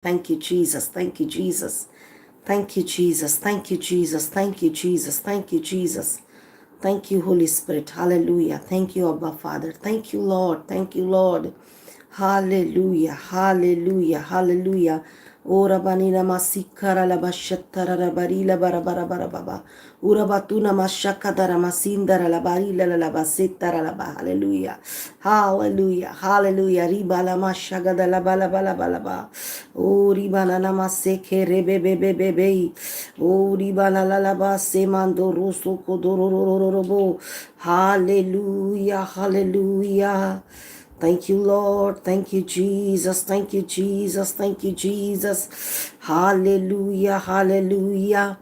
Thank you, Jesus. Thank you, Jesus. Thank you, Jesus. Thank you, Jesus. Thank you, Jesus. Thank you, Jesus. Thank you, Holy Spirit. Hallelujah. Thank you, Abba Father. Thank you, Lord. Thank you, Lord. Hallelujah. Hallelujah. Hallelujah. Ora banina masikara la bashattara la barila bara bara bara baba. Ura batuna mashakadara masindara la barila la basettara la ba. Hallelujah. Hallelujah. Hallelujah. Riba la mashagada la bala bala bala ba. O riba la la maseke rebe bebe bebe. O riba la la ba se mando rosso kodorororobo. Hallelujah. Hallelujah. Thank you, Lord. Thank you, Jesus. Thank you, Jesus. Thank you, Jesus. Hallelujah. Hallelujah.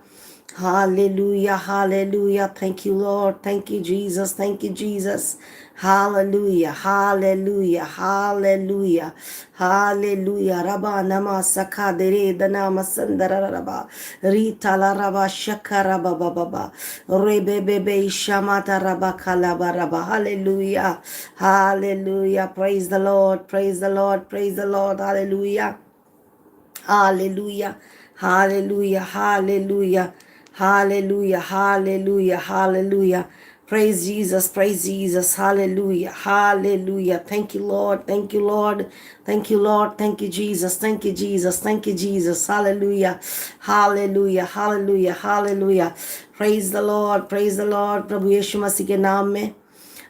Hallelujah. Hallelujah. Thank you, Lord. Thank you, Jesus. Thank you, Jesus. Hallelujah. Hallelujah. Hallelujah. Hallelujah. Rabba nama sakadere danama sandara raba. Rita la raba shakara baba baba. Rebebebe shamata raba kalaba raba. Hallelujah. Hallelujah. Praise the Lord. Praise the Lord. Praise the Lord. Hallelujah. Hallelujah. Hallelujah. Hallelujah. Hallelujah. Hallelujah. Hallelujah. Praise Jesus. Praise Jesus. Hallelujah. Hallelujah. Thank you, Lord. Thank you, Lord. Thank you, Lord. Thank you, Jesus. Thank you, Jesus. Thank you, Jesus. Hallelujah. Hallelujah. Hallelujah. Hallelujah. Praise the Lord. Praise the Lord. प्रभु यीशु मसीह के नाम में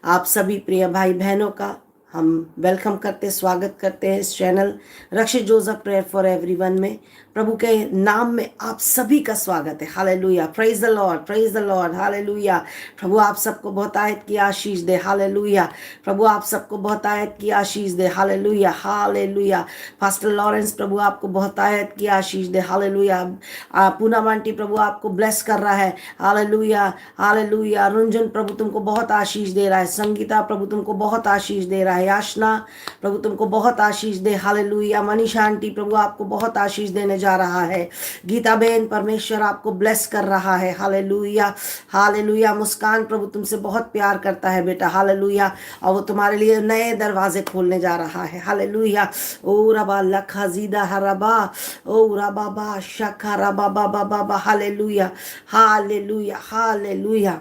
आप सभी प्रिय भाई बहनों का हम वेलकम करते स्वागत करते हैं इस channel Rakshit Joseph prayer for everyone में। प्रभु के नाम में आप सभी का स्वागत है। Hallelujah. Praise the Lord. Praise the Lord. Hallelujah. प्रभु आप सबको बहुत आयत की आशीष दे। हालेलुया। प्रभु आप सबको बहुत आयत की आशीष दे। हालेलुया। हालेलुया। पास्टर लॉरेंस प्रभु आपको बहुत आयत की आशीष दे। हालेलुया। पूनम आंटी प्रभु आपको ब्लेस कर रहा है। हालेलुया। हालेलुया। रुंजन प्रभु तुमको बहुत आशीष दे रहा है। संगीता प्रभु तुमको बहुत आशीष दे रहा है। याशना प्रभु तुमको बहुत आशीष दे। हालेलुया। मनीषा आंटी प्रभु आपको बहुत आशीष देने जा रहा है। गीता बहन परमेश्वर आपको ब्लेस कर रहा है। हालेलुया। हालेलुया। मुस्कान प्रभु तुमसे बहुत प्यार करता है बेटा। हालेलुया। और वो तुम्हारे लिए नए दरवाजे खोलने जा रहा है। हालेलुया। ओ रबा लखा जीदा हरबा ओ रबा बा शखा रबा बाबा बाबा। हालेलुया। हालेलुया। हालेलुया।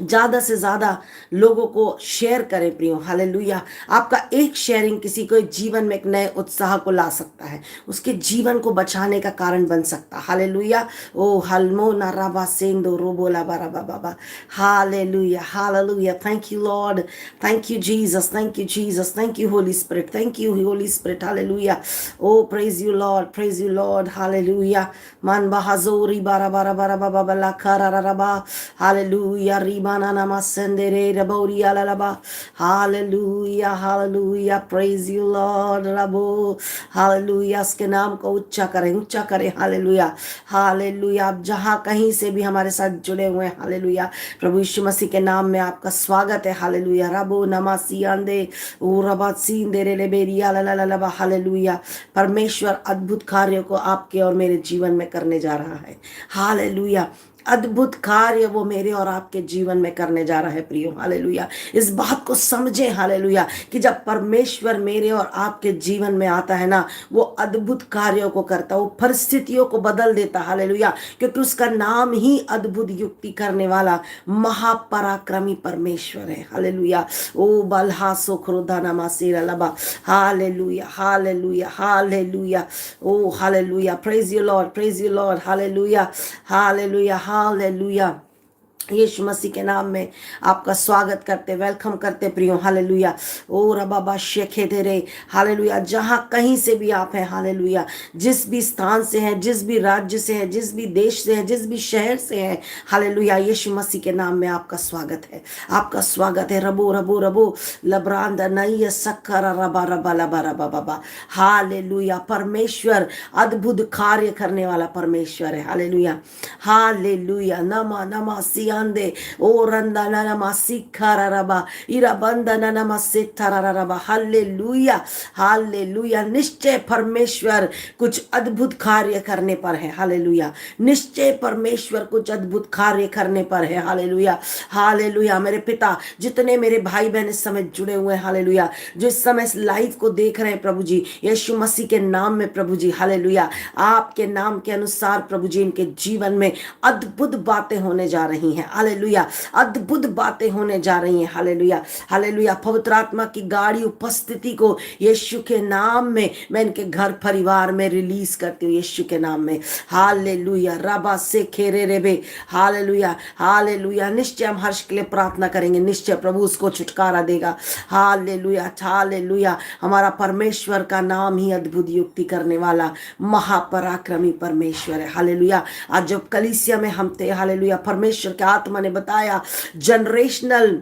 ज़्यादा से ज़्यादा लोगों को शेयर करें प्रियो। हालेलुया। आपका एक शेयरिंग किसी को जीवन में एक नए उत्साह को ला सकता है, उसके जीवन को बचाने का कारण बन सकता है। हालेलुया। ओ हलमो नाराबा सेंदो रोबोला बाराबा बाबा। Hallelujah. Hallelujah. Thank you Lord. Thank you Jesus. Thank you Jesus. Thank you Holy Spirit. Thank you Holy Spirit. Hallelujah. Oh praise you Lord. Praise you Lord. Hallelujah. मन बहाजोरी बारा बारा बारा बाबा बला खरा रबा। Hallelujah. Rimana namasendere raboria lalaba. Hallelujah, hallelujah. Praise you, Lord. Rabo. Hallelujah. उसके नाम को ऊंचा करें, ऊंचा करें। हालेलुया। हालेलुया। आप जहां कहीं से भी हमारे साथ जुड़े हुए हैं, हालेलुया, प्रभु यीशु मसीह के नाम में आपका स्वागत है। हालेलुया। रबो नमासी आंदे ओ रबा सींदे रे लेबेरिया लललबा। हालेलुया। परमेश्वर अद्भुत कार्यों को आपके और मेरे जीवन में करने जा रहा है। हालेलुया। अद्भुत कार्य वो मेरे और आपके जीवन में करने जा रहा है प्रियो। हालेलुया। इस बात को समझे। हालेलुया। कि जब परमेश्वर मेरे और आपके जीवन में आता है ना, वो अद्भुत कार्यों को करता, वो परिस्थितियों को बदल देता। हालेलुया। क्योंकि उसका नाम ही अद्भुत युक्ति करने वाला महापराक्रमी परमेश्वर है। हालेलुया। ओ बलहा सोखरोधा नमासेरा लबा। Hallelujah. Hallelujah. Hallelujah. Oh hallelujah. Praise you Lord. Praise you Lord. Hallelujah. Hallelujah. Hallelujah. यीशु मसीह के नाम में आपका स्वागत करते, वेलकम करते प्रियो। हालेलुया। ओ रबाबा शेखे तेरे। हालेलुया। जहां कहीं से भी आप हैं, हालेलुया, जिस भी स्थान से हैं, जिस भी राज्य से हैं, जिस भी देश से हैं, जिस भी शहर से हैं, हालेलुया, यीशु मसीह के नाम में आपका स्वागत है। आपका स्वागत है। रबो रबो रबो लब्रांद नई सक्कर रबा रबा लबा रबा बाबा। हालेलुया। परमेश्वर अद्भुत कार्य करने वाला परमेश्वर है। हालेलुया। हालेलुया। नमा नमा Siya ande o randana namasikara raba ira bandana namasetara raba hallelujah hallelujah. निश्चय परमेश्वर कुछ अद्भुत कार्य करने पर है। हालेलुया। निश्चय परमेश्वर कुछ अद्भुत कार्य करने पर है। Hallelujah hallelujah. मेरे पिता जितने मेरे भाई बहन इस समय जुड़े हुए हैं, हालेलुया, जो इस समय इस लाइव को देख रहे हैं प्रभु जी, यीशु मसीह के नाम में प्रभु जी, हालेलुया, आपके नाम के अनुसार प्रभु जी इनके जीवन में अद्भुत बातें होने जा रही हैं। हालेलुया अद्भुत बातें होने जा रही हैं। Hallelujah hallelujah. पवित्र आत्मा की गाढ़ी उपस्थिति को यीशु के नाम में मैं इनके घर परिवार में रिलीज करती हूँ यीशु के नाम में। हालेलुया रबा से खेरे रेबे हालेलुया हालेलुया। निश्चय हम हर्ष के लिए प्रार्थना करेंगे, निश्चय प्रभु उसको छुटकारा देगा। Hallelujah hallelujah. हमारा परमेश्वर का नाम ही अद्भुत युक्ति करने वाला महापराक्रमी परमेश्वर है। हालेलुया। आज जब कलीसिया में हम थे, हालेलुया, परमेश्वर के आत्मा ने बताया जनरेशनल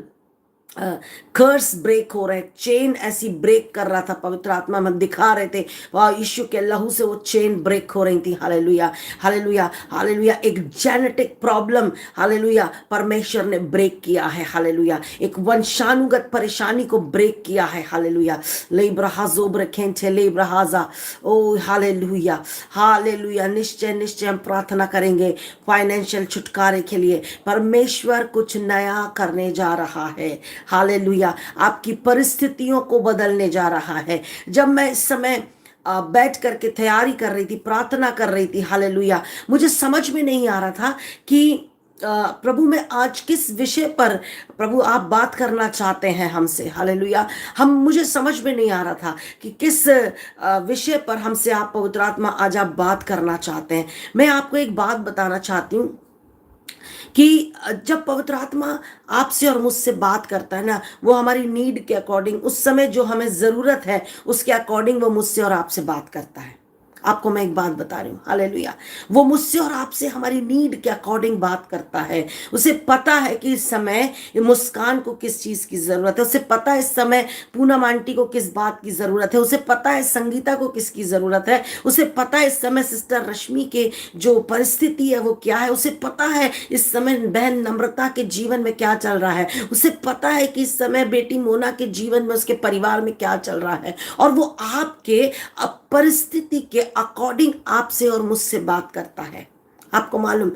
कर्स ब्रेक हो रहे, चेन ऐसी ब्रेक कर रहा था, पवित्र आत्मा में दिखा रहे थे, वाह, यीशु के लहू से वो चेन ब्रेक हो रही थी। Hallelujah hallelujah hallelujah. एक जेनेटिक प्रॉब्लम, हालेलुया, परमेश्वर ने ब्रेक किया है। हालेलुया। एक वंशानुगत परेशानी को ब्रेक किया है। हालेलुया। लेब्रहाजो ब्रखेंचे लेब्रहाजा ओ हालेलुया हालेलुया। निश्चय निश्चय हम प्रार्थना करेंगे फाइनेंशियल छुटकारे के लिए। परमेश्वर कुछ नया करने जा रहा है। हालेलुया। आपकी परिस्थितियों को बदलने जा रहा है। जब मैं इस समय बैठ करके तैयारी कर रही थी, प्रार्थना कर रही थी, हालेलुया, मुझे समझ में नहीं आ रहा था कि प्रभु मैं आज किस विषय पर प्रभु आप बात करना चाहते हैं हमसे। हालेलुया। मुझे समझ में नहीं आ रहा था कि किस विषय पर हमसे आप पवित्र आत्मा आज आप बात करना चाहते हैं। मैं आपको एक बात बताना चाहती हूँ कि जब पवित्र आत्मा आपसे और मुझसे बात करता है ना, वो हमारी नीड के अकॉर्डिंग, उस समय जो हमें जरूरत है उसके अकॉर्डिंग वो मुझसे और आपसे बात करता है। आपको मैं एक बात बता रही हूँ, हालेलुया, वो मुझसे और आपसे हमारी नीड के अकॉर्डिंग बात करता है। उसे पता है कि इस समय मुस्कान को किस चीज की जरूरत है, उसे पता है इस समय पूनम आंटी को किस बात की जरूरत है, उसे पता है संगीता को किसकी जरूरत है, उसे पता है इस समय सिस्टर रश्मि के जो परिस्थिति है वो क्या है, उसे पता है इस समय बहन नम्रता के जीवन में क्या चल रहा है, उसे पता है कि इस समय बेटी मोना के जीवन में उसके परिवार में क्या चल रहा है, और वो आपके परिस्थिति के अकॉर्डिंग आपसे और मुझसे बात करता है। आपको मालूम,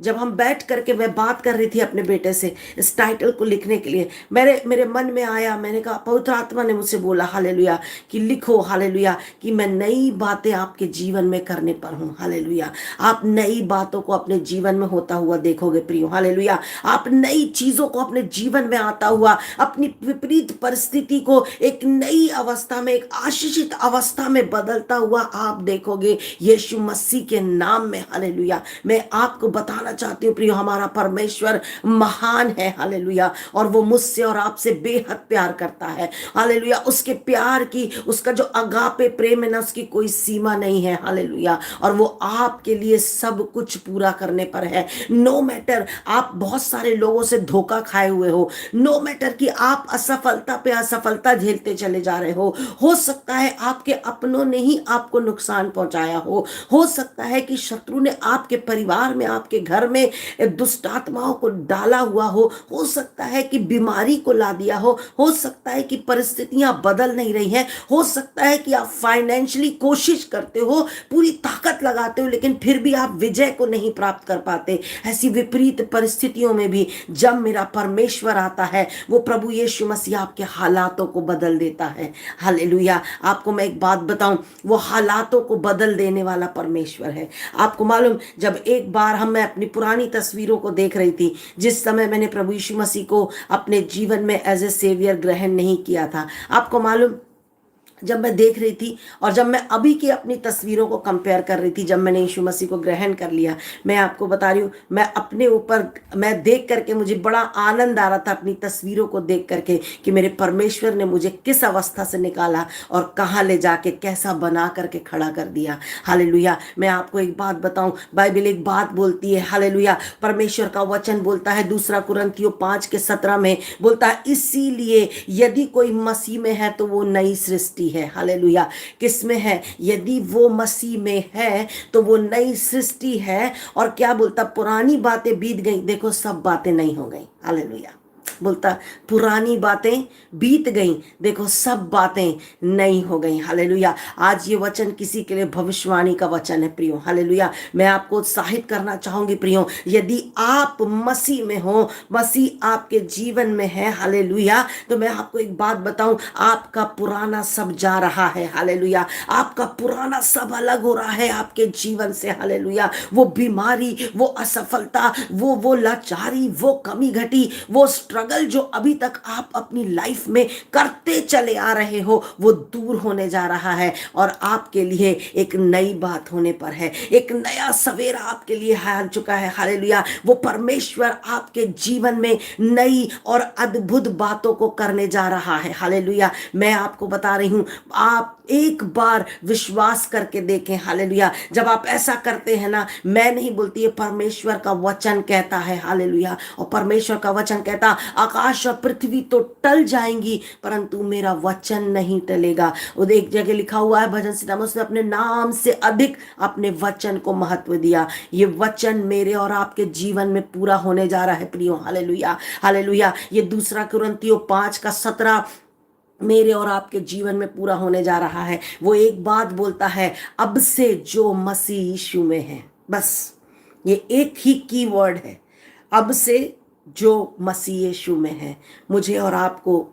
जब हम बैठ करके मैं बात कर रही थी अपने बेटे से इस टाइटल को लिखने के लिए, मेरे मन में आया, मैंने कहा पवित्र आत्मा ने मुझसे बोला, हालेलुया, कि लिखो, हालेलुया, कि मैं नई बातें आपके जीवन में करने पर हूं। हालेलुया। आप नई बातों को अपने जीवन में होता हुआ देखोगे प्रियो। हालेलुया। आप नई चीजों को अपने जीवन में आता हुआ, अपनी विपरीत परिस्थिति को एक नई अवस्था में, एक आशीषित अवस्था में बदलता हुआ आप देखोगे यीशु मसीह के नाम में। हालेलुया। मैं आपको बताना चाहती हूँ प्रियो, हमारा परमेश्वर महान है। हालेलुया। और वो मुझसे और आपसे बेहद प्यार करता है। हालेलुया। उसके प्यार की, उसका जो अगापे प्रेम है ना, उसकी कोई सीमा नहीं है। हालेलुया। और वो आपके लिए सब कुछ पूरा करने पर है। नो मैटर आप बहुत सारे लोगों से धोखा खाए हुए हो, नो मैटर कि आप असफलता पे असफलता झेलते चले जा रहे हो सकता है आपके अपनों ने ही आपको नुकसान पहुंचाया हो सकता है कि शत्रु ने आपके परिवार में, आपके घर में दुष्ट आत्माओं को डाला हुआ हो सकता है कि बीमारी को ला दिया हो सकता है कि परिस्थितियां बदल नहीं रही हैं, हो सकता है कि आप फाइनेंशियली कोशिश करते हो, पूरी ताकत लगाते हो, लेकिन फिर भी आप विजय को नहीं प्राप्त कर पाते। ऐसी विपरीत परिस्थितियों में भी जब मेरा परमेश्वर आता है, वो प्रभु यीशु मसीह आपके हालातों को बदल देता है। हालेलुया। आपको मैं एक बात बताऊं, वो हालातों को बदल देने वाला परमेश्वर है। आपको मालूम, जब एक बार मैं अपनी पुरानी तस्वीरों को देख रही थी, जिस समय मैंने प्रभु यीशु मसीह को अपने जीवन में एज ए सेवियर ग्रहण नहीं किया था, आपको मालूम, जब मैं देख रही थी और जब मैं अभी की अपनी तस्वीरों को कंपेयर कर रही थी, जब मैंने यीशु मसीह को ग्रहण कर लिया, मैं आपको बता रही हूँ, मैं अपने ऊपर, मैं देख करके मुझे बड़ा आनंद आ रहा था अपनी तस्वीरों को देख करके, कि मेरे परमेश्वर ने मुझे किस अवस्था से निकाला और कहाँ ले जाके कैसा बना करके खड़ा कर दिया। हालेलुया। मैं आपको एक बात बताऊं, बाइबल एक बात बोलती है, हालेलुया, परमेश्वर का वचन बोलता है, 2 कुरिन्थियों 5:17 में बोलता है, इसीलिए यदि कोई मसीह में है तो वो नई सृष्टि है। हालेलुया। किस में है? यदि वो मसीह में है तो वो नई सृष्टि है। और क्या बोलता? पुरानी बातें बीत गई, देखो सब बातें नहीं हो गई। हालेलुया। बोलता पुरानी बातें बीत गई, देखो सब बातें नई हो गई। हालेलुया। आज ये वचन किसी के लिए भविष्यवाणी का वचन है प्रियो। हालेलुया। मैं आपको उत्साहित करना चाहूंगी प्रियो, यदि आप मसीह में हो, मसीह आपके जीवन में है, हालेलुया, तो मैं आपको एक बात बताऊं, आपका पुराना सब जा रहा है। हालेलुया। आपका पुराना सब अलग हो रहा है आपके जीवन से। हालेलुया। वो बीमारी, वो असफलता, वो लाचारी, वो कमी घटी, वो स्ट्रगल जो अभी तक आप अपनी लाइफ में करते चले आ रहे हो, वो दूर होने जा रहा है और आपके लिए एक नई बात होने पर है। एक नया सवेरा आपके लिए आ चुका है। हालेलुया। वो परमेश्वर आपके जीवन में नई और अद्भुत बातों को करने जा रहा है। हालेलुया। मैं आपको बता रही हूं, आप एक बार विश्वास करके देखें। हालेलुया। जब आप ऐसा करते हैं ना, मैं नहीं बोलती, है परमेश्वर का वचन कहता है। हालेलुया। और परमेश्वर का वचन कहता, आकाश और पृथ्वी तो टल जाएंगी परंतु मेरा वचन नहीं टलेगा। और एक जगह लिखा हुआ है भजन संहिता में, उसने अपने नाम से अधिक अपने वचन को महत्व दिया। ये वचन मेरे और आपके जीवन में पूरा होने जा रहा है प्रियो। हालेलुया। हालेलुया। ये 2 कुरिन्थियों 5:17 मेरे और आपके जीवन में पूरा होने जा रहा है। वो एक बात बोलता है, अब से जो मसीह यीशु में है, बस ये एक ही कीवर्ड है, अब से जो मसीह यीशु में है। मुझे और आपको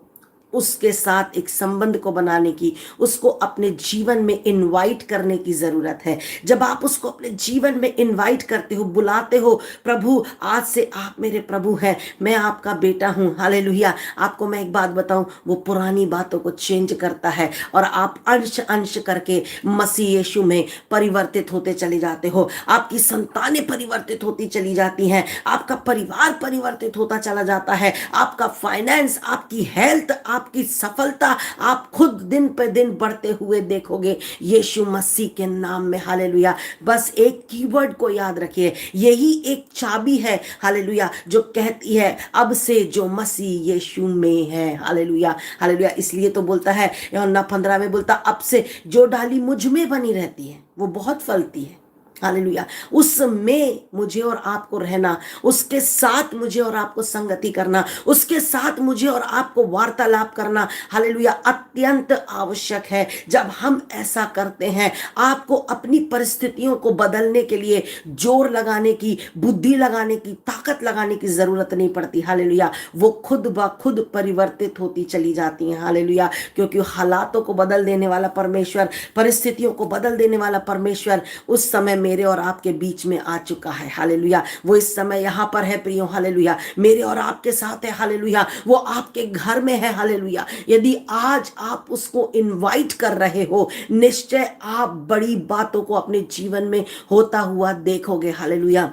उसके साथ एक संबंध को बनाने की, उसको अपने जीवन में इनवाइट करने की जरूरत है। जब आप उसको अपने जीवन में इनवाइट करते हो, बुलाते हो, प्रभु आज से आप मेरे प्रभु हैं, मैं आपका बेटा हूं। हालेलुया। आपको मैं एक बात बताऊं, वो पुरानी बातों को चेंज करता है और आप अंश अंश करके मसीह यीशु में परिवर्तित होते चले जाते हो। आपकी संतानें परिवर्तित होती चली जाती हैं, आपका परिवार परिवर्तित होता चला जाता है, आपका फाइनेंस, आपकी हेल्थ, आपकी सफलता, आप खुद दिन पे दिन बढ़ते हुए देखोगे यीशु मसीह के नाम में। हालेलुया। बस एक कीवर्ड को याद रखिए, यही एक चाबी है, हालेलुया, जो कहती है अब से जो मसीह यीशु में है। हालेलुया। हालेलुया। इसलिए तो बोलता है यूहन्ना 15 में, बोलता अब से जो डाली मुझ में बनी रहती है वो बहुत फलती है। हालेलुया। उसमें मुझे और आपको रहना, उसके साथ मुझे और आपको संगति करना, उसके साथ मुझे और आपको वार्तालाप करना, हालेलुया, अत्यंत आवश्यक है। जब हम ऐसा करते हैं, आपको अपनी परिस्थितियों को बदलने के लिए जोर लगाने की, बुद्धि लगाने की, ताकत लगाने की जरूरत नहीं पड़ती। हालेलुया। वो खुद ब खुद परिवर्तित होती चली जाती हैं। हालेलुया। क्योंकि हालातों को बदल देने वाला परमेश्वर, परिस्थितियों को बदल देने वाला परमेश्वर उस समय मेरे और आपके बीच में आ चुका है। हालेलुया। वो इस समय यहां पर है प्रियो। हालेलुया। मेरे और आपके साथ है। हालेलुया। वो आपके घर में है। हालेलुया। यदि आज आप उसको इनवाइट कर रहे हो, निश्चय आप बड़ी बातों को अपने जीवन में होता हुआ देखोगे। हालेलुया।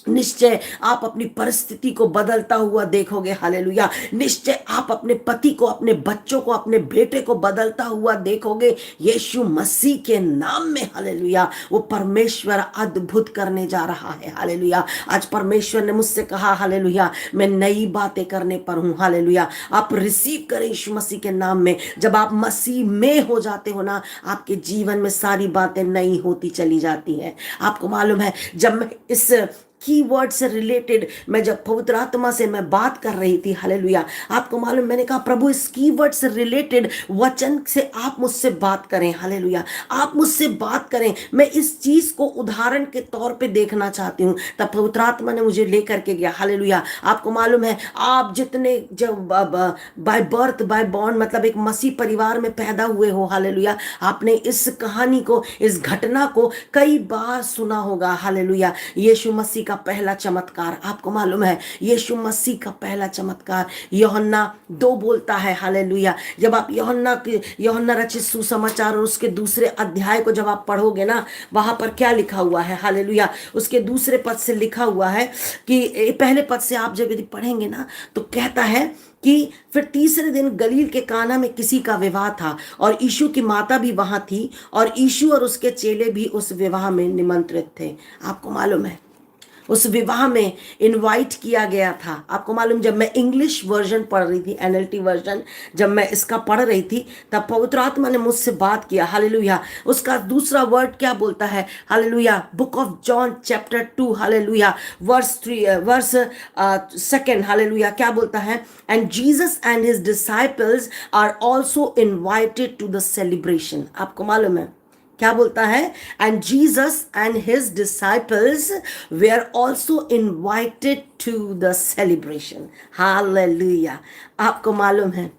निश्चय आप अपनी परिस्थिति को बदलता हुआ देखोगे। हालेलुया। निश्चय आप अपने पति को, अपने बच्चों को, अपने बेटे को बदलता हुआ देखोगे यीशु मसीह के नाम में। हालेलुया। वो परमेश्वर अद्भुत करने जा रहा है। हालेलुया। आज परमेश्वर ने मुझसे कहा, हालेलुया, मैं नई बातें करने पर हूं। हालेलुया। आप रिसीव करें यीशु मसीह के नाम में। जब आप मसीह में हो जाते हो ना, आपके जीवन में सारी बातें नई होती चली जाती हैं। आपको मालूम है, जब मैं इस कीवर्ड से रिलेटेड, मैं जब पवित्र आत्मा से मैं बात कर रही थी, हालेलुया, आपको मालूम, मैंने कहा प्रभु इस कीवर्ड से रिलेटेड वचन से आप मुझसे बात करें। हालेलुया। आप मुझसे बात करें, मैं इस चीज को उदाहरण के तौर पे देखना चाहती हूं। तब पवित्र आत्मा ने मुझे लेकर के गया। हालेलुया। आपको मालूम है, आप जितने जब बाय बर्थ, बाय बॉर्न, मतलब एक मसीह परिवार में पैदा हुए हो, हालेलुया, आपने इस कहानी को, इस घटना को कई बार सुना होगा। हालेलुया। यीशु मसीह का पहला चमत्कार, आपको मालूम है, यीशु मसीह का पहला चमत्कार यूहन्ना 2 बोलता है। हालेलुया। जब आप यूहन्ना रचित सुसमाचार और उसके दूसरे अध्याय को जब आप पढ़ोगे ना, वहां पर क्या लिखा हुआ है, हालेलुया, उसके दूसरे पद से लिखा हुआ है कि पहले पद से आप जब यदि पढ़ेंगे ना, तो कहता है कि फिर तीसरे दिन गलील के काना में किसी का विवाह था और यीशु की माता भी वहां थी और यीशु और उसके चेले भी उस विवाह में निमंत्रित थे। आपको मालूम है, उस विवाह में इनवाइट किया गया था। आपको मालूम, जब मैं इंग्लिश वर्जन पढ़ रही थी, एनएलटी वर्जन, जब मैं इसका पढ़ रही थी, तब पवित्र आत्मा ने मुझसे बात किया। हालेलुया। उसका दूसरा वर्ड क्या बोलता है? Hallelujah. Book of John chapter 2, hallelujah, verse 3, verse 2, hallelujah, क्या बोलता है? And Jesus and his disciples are also invited to the celebration. आपको मालूम है क्या बोलता है? And Jesus and his disciples were also invited to the celebration. Hallelujah. आपको मालूम है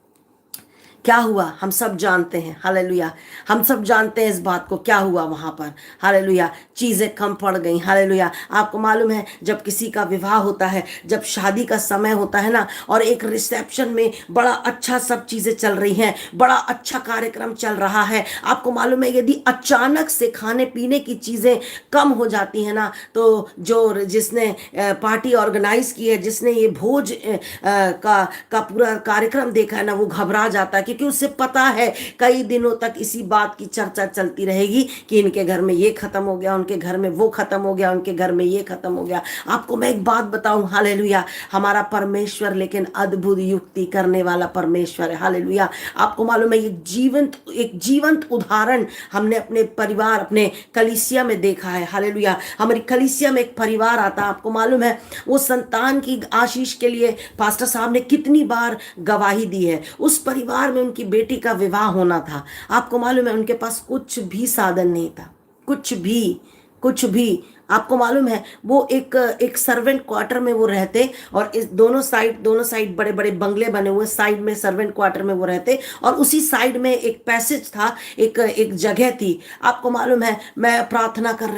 क्या हुआ? हम सब जानते हैं। हालेलुया। हम सब जानते हैं इस बात को, क्या हुआ वहां पर। हालेलुया। चीजें कम पड़ गई। हालेलुया। आपको मालूम है, जब किसी का विवाह होता है, जब शादी का समय होता है ना, और एक रिसेप्शन में बड़ा अच्छा सब चीजें चल रही हैं, बड़ा अच्छा कार्यक्रम चल रहा है, आपको मालूम है यदि अचानक से खाने पीने की चीजें कम हो जाती है ना, तो जो जिसने पार्टी ऑर्गेनाइज की है, जिसने ये भोज का पूरा कार्यक्रम देखा है ना, वो घबरा जाता है, क्योंकि उससे पता है कई दिनों तक इसी बात की चर्चा चलती रहेगी कि इनके घर में ये खत्म हो गया, उनके घर में वो खत्म हो गया, उनके घर में ये खत्म हो गया। आपको मैं एक बात बताऊं, हालेलुया, हमारा परमेश्वर लेकिन अद्भुत युक्ति करने वाला परमेश्वर है। हालेलुया। आपको मालूम है, एक जीवंत उदाहरण हमने अपने परिवार, अपने कलीसिया में देखा है। हालेलुया। हमारी कलीसिया में एक परिवार आता, आपको मालूम है, वो संतान की आशीष के लिए पास्टर साहब ने कितनी बार गवाही दी है। उस परिवार में उनकी बेटी का विवाह होना था। आपको मालूम है, उनके पास कुछ भी साधन नहीं था, कुछ भी। आपको मालूम है, वो एक सर्वेंट क्वार्टर में वो रहते, और इस दोनों साइड बड़े बड़े बंगले बने हुए, साइड में सर्वेंट क्वार्टर में वो रहते, और उसी साइड में एक पैसेज था, एक जगह थी। आपको मालूम है, मैं प्रार्थना कर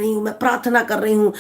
रही हूँ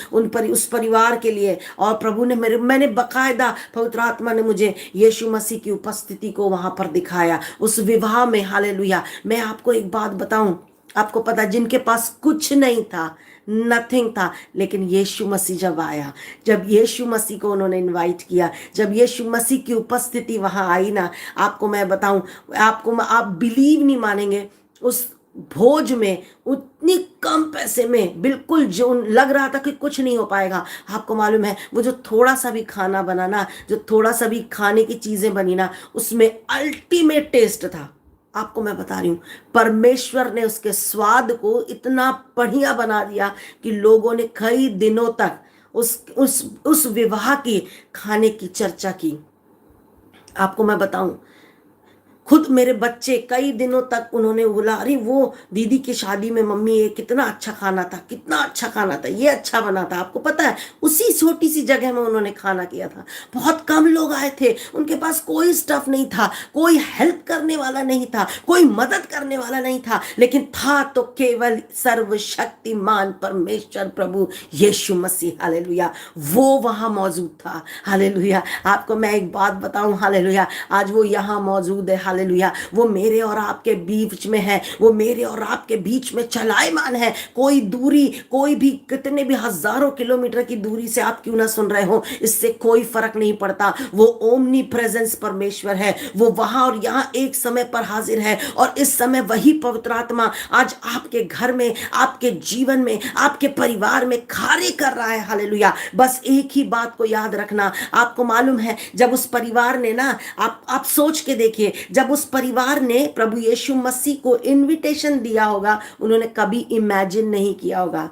उस परिवार के लिए, और प्रभु ने मैंने बकायदा, पवित्र आत्मा ने मुझे यीशु मसीह की उपस्थिति को वहां पर दिखाया उस विवाह में। हालेलुया। मैं आपको एक बात बताऊं, आपको पता, जिनके पास कुछ नहीं था, नथिंग था, लेकिन यीशु मसीह जब आया, जब यीशु मसीह को उन्होंने इनवाइट किया, जब यीशु मसीह की उपस्थिति वहां आई ना, आपको मैं बताऊं, आप बिलीव नहीं मानेंगे, उस भोज में उतनी कम पैसे में, बिल्कुल जो लग रहा था कि कुछ नहीं हो पाएगा, आपको मालूम है, वो जो थोड़ा सा भी खाना बनाना, जो थोड़ा सा भी खाने की चीजें बनी ना, उसमें अल्टीमेट टेस्ट था। आपको मैं बता रही हूं, परमेश्वर ने उसके स्वाद को इतना बढ़िया बना दिया कि लोगों ने कई दिनों तक उस विवाह की खाने की चर्चा की। आपको मैं बताऊं, खुद मेरे बच्चे कई दिनों तक उन्होंने बोला, अरे वो दीदी की शादी में मम्मी ये कितना अच्छा खाना था, कितना अच्छा खाना था, ये अच्छा बना था। आपको पता है, उसी छोटी सी जगह में उन्होंने खाना किया था, बहुत कम लोग आए थे, उनके पास कोई स्टफ नहीं था, कोई हेल्प करने वाला नहीं था, कोई मदद करने वाला नहीं था, लेकिन था तो केवल सर्वशक्तिमान परमेश्वर प्रभु यीशु मसीह। हालेलुया। वो वहां मौजूद था। हालेलुया। आपको मैं एक बात बताऊं, हालेलुया, आज वो यहां मौजूद है। हालेलुया। वो मेरे और आपके बीच में है, वो मेरे और आपके बीच में चलायमान है। कोई दूरी, कोई भी, कितने भी हजारों किलोमीटर की दूरी से आप क्यों ना सुन रहे हो, इससे कोई फर्क नहीं पड़ता। वो ओमनी प्रेजेंस परमेश्वर है, वो वहां और यहां एक समय पर हाजिर है, और इस समय वही पवित्र आत्मा आज आपके घर में, आपके जीवन में, आपके परिवार में कार्य कर रहा है। हालेलुया। बस एक ही बात को याद रखना, आपको मालूम है, जब उस परिवार ने ना, आप सोच के देखिए, जब उस परिवार ने प्रभु यीशु मसीह को इनविटेशन दिया होगा, उन्होंने कभी इमेजिन नहीं किया होगा।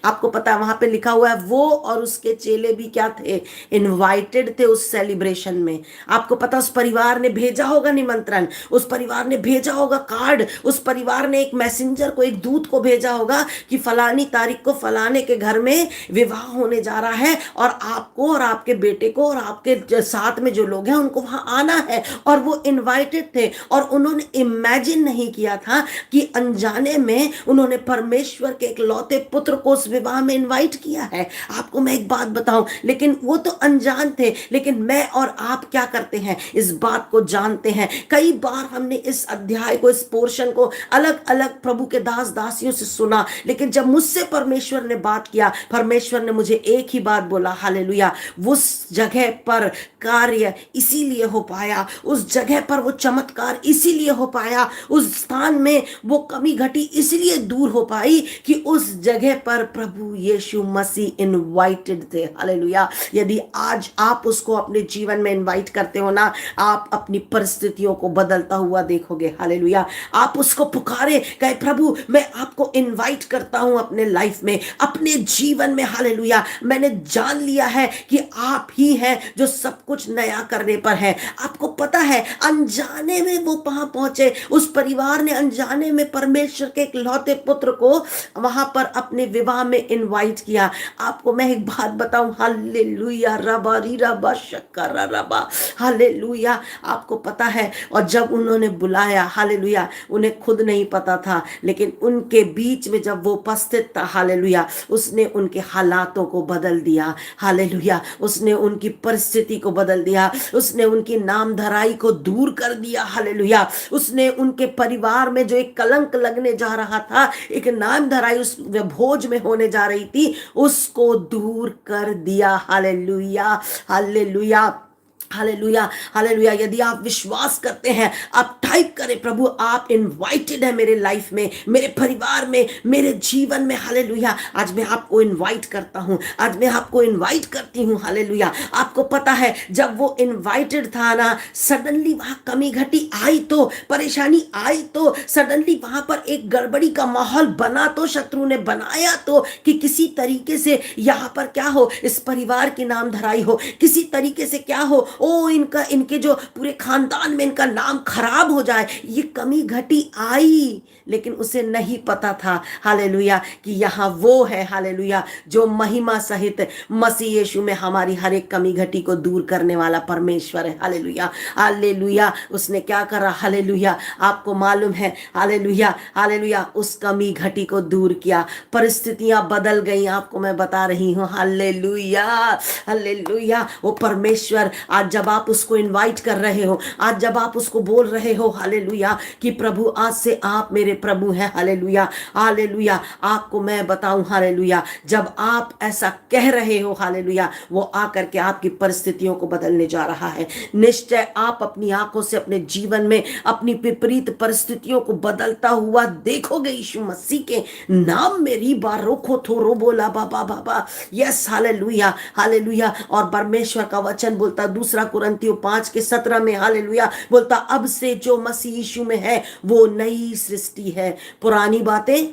आपको पता है, वहां पे लिखा हुआ है, वो और उसके चेले भी क्या थे? इनवाइटेड थे उस सेलिब्रेशन में। आपको पता, उस परिवार ने भेजा होगा निमंत्रण, उस परिवार ने भेजा होगा कार्ड, उस परिवार ने एक मैसेंजर को, एक दूत को भेजा होगा कि फलानी तारीख को फलाने के घर में विवाह होने जा रहा है, और आपको और आपके बेटे को और आपके साथ में जो लोग हैं उनको वहां आना है। और वो इन्वाइटेड थे, और उन्होंने इमेजिन नहीं किया था कि अनजाने में उन्होंने परमेश्वर के एक लौते पुत्र को विवाह में इनवाइट किया है। आपको मैं एक बात बताऊं, लेकिन वो तो अनजान थे, लेकिन मैं और आप क्या करते हैं, इस बात को जानते हैं। कई बार हमने इस अध्याय को, इस पोर्शन को अलग अलग प्रभु के दास दासियों से सुना, लेकिन जब मुझसे परमेश्वर ने बात किया, परमेश्वर ने मुझे एक ही बात बोला, हालेलुया, उस जगह पर कार्य इसीलिए हो पाया, उस जगह पर वो चमत्कार इसीलिए हो पाया, उस स्थान में वो कमी घटी इसीलिए दूर हो पाई कि उस जगह पर प्रभु यीशु मसीह इनवाइटेड थे। हालेलुया। यदि आज आप उसको अपने जीवन में इनवाइट करते हो ना, आप अपनी परिस्थितियों को बदलता हुआ देखोगे। हालेलुया। आप उसको पुकारे, कहे प्रभु मैं आपको इनवाइट करता हूं अपने लाइफ में, अपने जीवन में। हालेलुया। मैंने जान लिया है कि आप ही हैं जो सब कुछ नया करने पर है। आपको पता है अनजाने में वो वहां पहुंचे, उस परिवार ने अनजाने में परमेश्वर के इकलौते पुत्र को वहां पर अपने विवाह में इनवाइट किया। आपको मैं एक बात बताऊं, हालेलुया, रबा री रबा शक्कर रबा, हालेलुया। आपको पता है, और जब उन्होंने बुलाया, हालेलुया, उन्हें खुद नहीं पता था, लेकिन उनके बीच में जब वो उपस्थित था, हालेलुया, उसने उनके हालातों को बदल दिया। हालेलुया। उसने उनकी परिस्थिति को बदल दिया, उसने उनकी नामधराई को दूर कर दिया। हालेलुया। उसने उनके परिवार में जो एक कलंक लगने जा रहा था, एक नामधराई उस भोज में होने जा रही थी, उसको दूर कर दिया। Hallelujah, hallelujah, hallelujah, hallelujah. यदि आप विश्वास करते हैं, आप टाइप करें, प्रभु आप इनवाइटेड है मेरे लाइफ में, मेरे परिवार में, मेरे जीवन में। हालेलुया। आज मैं आपको इनवाइट करता हूं, आज मैं आपको इनवाइट करती हूं। हालेलुया। आपको पता है जब वो इनवाइटेड था ना, सडनली वहां कमी घटी आई तो, परेशानी आई तो, सडनली वहां पर एक गड़बड़ी का माहौल बना तो, शत्रु ने बनाया तो, कि किसी तरीके से यहां पर क्या हो, इस परिवार की नामधराई हो, किसी तरीके से क्या हो, इनका, इनके जो पूरे खानदान में इनका नाम खराब हो जाए। ये कमी घटी आई, लेकिन उसे नहीं पता था, हालेलुया, कि यहां वो है, हालेलुया, जो महिमा सहित मसीह यीशु में हमारी हर एक कमी घटी को दूर करने वाला परमेश्वर है। Hallelujah, hallelujah. उसने क्या करा, हालेलुया, आपको मालूम है, हालेलुया, हालेलुया, उस कमी घटी को दूर किया। परिस्थितियां बदल गई, आपको मैं बता रही हूं। Hallelujah, hallelujah. वो परमेश्वर आज जब आप उसको इनवाइट कर रहे हो, आज जब आप उसको बोल रहे हो, हालेलुया, कि प्रभु आज से आप मेरे प्रभु हैं। Hallelujah, hallelujah. आपको मैं बताऊं, हालेलुया, जब आप ऐसा कह रहे हो, हालेलुया, वो आकर के आपकी परिस्थितियों को बदलने जा रहा है। निश्चय आप अपनी आंखों से अपने जीवन में अपनी विपरीत परिस्थितियों को बदलता हुआ देखोगे। यीशु मसीह के नाम में री बारोखो थोरो बोला बाबा बाबा। Yes, hallelujah, hallelujah. और परमेश्वर का वचन बोलता, दूसरा कुरिन्थियों 5:17 में, हालेलुया, बोलता अब से जो मसीह यीशु में है वो नई सृष्टि है, पुरानी बातें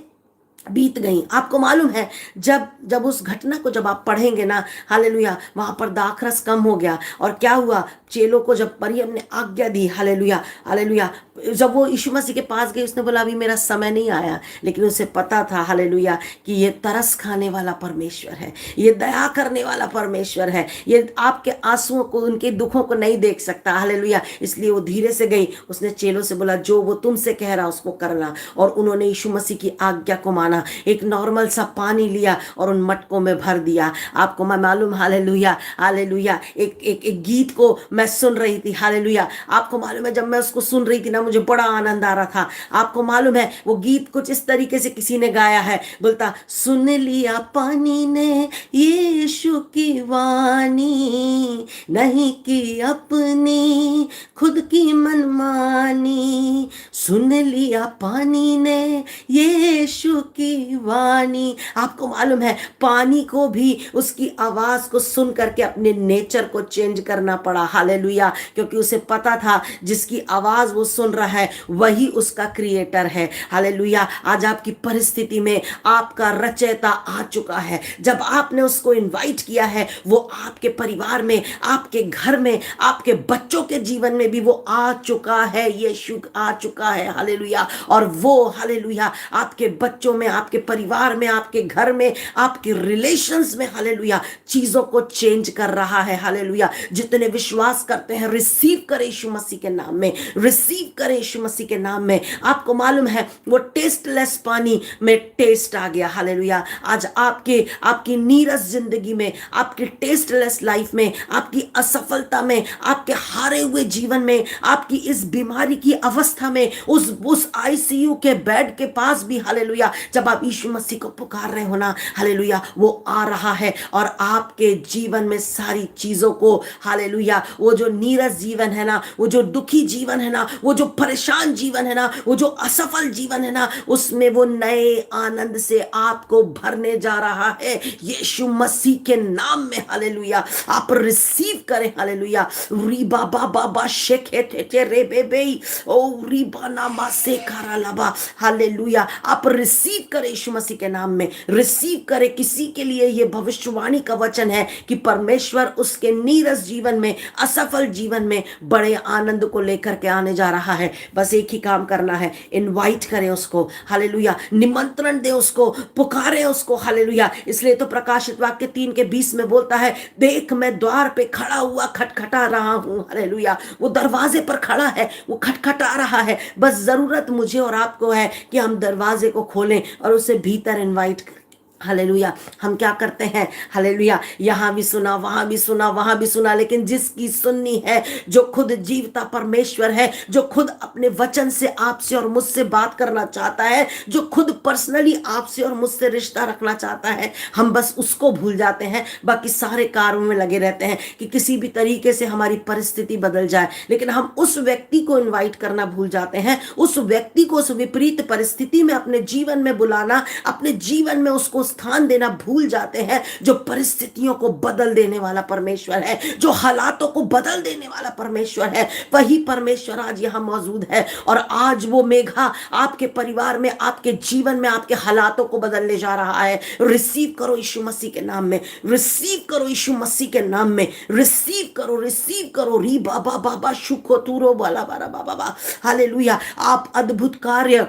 बीत गई। आपको मालूम है जब जब उस घटना को जब आप पढ़ेंगे ना, हालेलुया, वहां पर दाखरस कम हो गया। और क्या हुआ, चेलों को जब मरियम ने आज्ञा दी, हालेलुया, हालेलुया, जब वो यीशु मसीह के पास गई, उसने बोला अभी मेरा समय नहीं आया, लेकिन उसे पता था, हालेलुया, कि ये तरस खाने वाला परमेश्वर है, ये दया करने वाला परमेश्वर है, ये आपके आंसुओं को, उनके दुखों को नहीं देख सकता। हालेलुया। इसलिए वो धीरे से गई, उसने चेलों से बोला जो वो तुमसे कह रहा उसको करना, और उन्होंने यीशु मसीह की आज्ञा को माना। एक नॉर्मल सा पानी लिया और उन मटकों में भर दिया। आपको मैं मालूम, हालेलुया, हालेलुया, एक गीत को मैं सुन रही थी, हालेलुया, आपको मालूम है जब मैं उसको सुन रही थी ना, मुझे बड़ा आनंद आ रहा था। आपको मालूम है वो गीत कुछ इस तरीके से किसी ने गाया है, बोलता सुन लिया पानी ने यीशु की वाणी, नहीं की अपनी खुद की मनमानी, सुन लिया पानी ने यीशु की वाणी। आपको मालूम है पानी को भी उसकी आवाज को सुन करके अपने नेचर को चेंज करना पड़ा। हालेलुया, क्योंकि उसे पता था जिसकी आवाज वो सुन रहा है वही उसका क्रिएटर है। हालेलुया। आज आपकी परिस्थिति में आपका रचयिता आ चुका है। जब आपने उसको इनवाइट किया है, वो आपके परिवार में, आपके घर में, आपके बच्चों के जीवन में भी वो आ चुका है। यीशु आ चुका है। हालेलुया। और वो, हालेलुया, आपके बच्चों में, आपके परिवार में, आपके घर में, आपके रिलेशंस में, हालेलुया, चीजों को चेंज कर रहा है। हालेलुया। जितने विश्वास करते हैं रिसीव करें यीशु मसीह के नाम में, रिसीव करें यीशु मसीह के नाम में। आपको मालूम है वो टेस्टलेस पानी में टेस्ट आ गया। हालेलुया। आज आपकी नीरस जिंदगी में, आपकी टेस्टलेस लाइफ में, आपकी असफलता में, आपके हारे हुए जीवन में, आपकी इस बीमारी की अवस्था में, उस आईसीयू के बेड के पास भी, हालेलुया, जब आप यीशु मसीह को पुकार रहे हो ना, हालेलुया, वो आ रहा है और आपके जीवन में सारी चीजों को, हालेलुया, वो जो नीरस जीवन है ना, वो जो दुखी जीवन है ना, वो जो परेशान जीवन है ना, वो जो असफल जीवन है ना, उसमें वो नए आनंद से आपको भरने जा रहा है यीशु मसीह के नाम में। हालेलुया, आप रिसीव करें। हालेलुया, रीबा बाबा बा शेखे थे रे बेबे, ओ रीबा नामा से करा लबा। हालेलुया, आप रिसीव करें यीशु मसीह के नाम में, रिसीव करें। किसी के लिए ये भविष्यवाणी का वचन है कि परमेश्वर उसके नीरस जीवन में, असफल जीवन में बड़े आनंद को लेकर के आने जा रहा है। बस एक ही काम करना है, इनवाइट करें उसको, हालेलुया, निमंत्रण दे उसको, पुकारे उसको। हालेलुया, इसलिए तो प्रकाशित वाक्य 3:20 में बोलता है, देख मैं द्वार पे खड़ा हुआ खटखटा रहा हूं। हालेलुया, वो दरवाजे पर खड़ा है, वो खटखटा रहा है। बस जरूरत मुझे और आपको है कि हम दरवाजे को खोलें और उसे भीतर इनवाइट करें। हालेलुया, हम क्या करते हैं, हालेलुया, यहां भी सुना, वहां भी सुना, वहां भी सुना, लेकिन जिसकी सुननी है, जो खुद जीवता परमेश्वर है, जो खुद अपने वचन से आपसे और मुझसे बात करना चाहता है, जो खुद पर्सनली आपसे और मुझसे रिश्ता रखना चाहता है, हम बस उसको भूल जाते हैं। बाकी सारे कार्यों में लगे रहते हैं कि किसी भी तरीके से हमारी परिस्थिति बदल जाए, लेकिन हम उस व्यक्ति को इन्वाइट करना भूल जाते हैं, उस व्यक्ति को उस विपरीत परिस्थिति में अपने जीवन में बुलाना, अपने जीवन में उसको स्थान देना भूल जाते हैं। जो परिस्थितियों को बदल देने वाला परमेश्वर है, जो हालातों को बदल देने वाला परमेश्वर है, वही परमेश्वर आज यहां मौजूद है। और आज वो मेघा आपके परिवार में, आपके जीवन में, आपके हालातों को बदलने जा रहा है। रिसीव करो यीशु मसीह के नाम में, रिसीव करो यीशु मसीह के नाम में, रिसीव करो, रिसीव करो। री बाबा बाबा शुको तूरो बाला बारा बाबा। हालेलुया, आप अद्भुत कार्य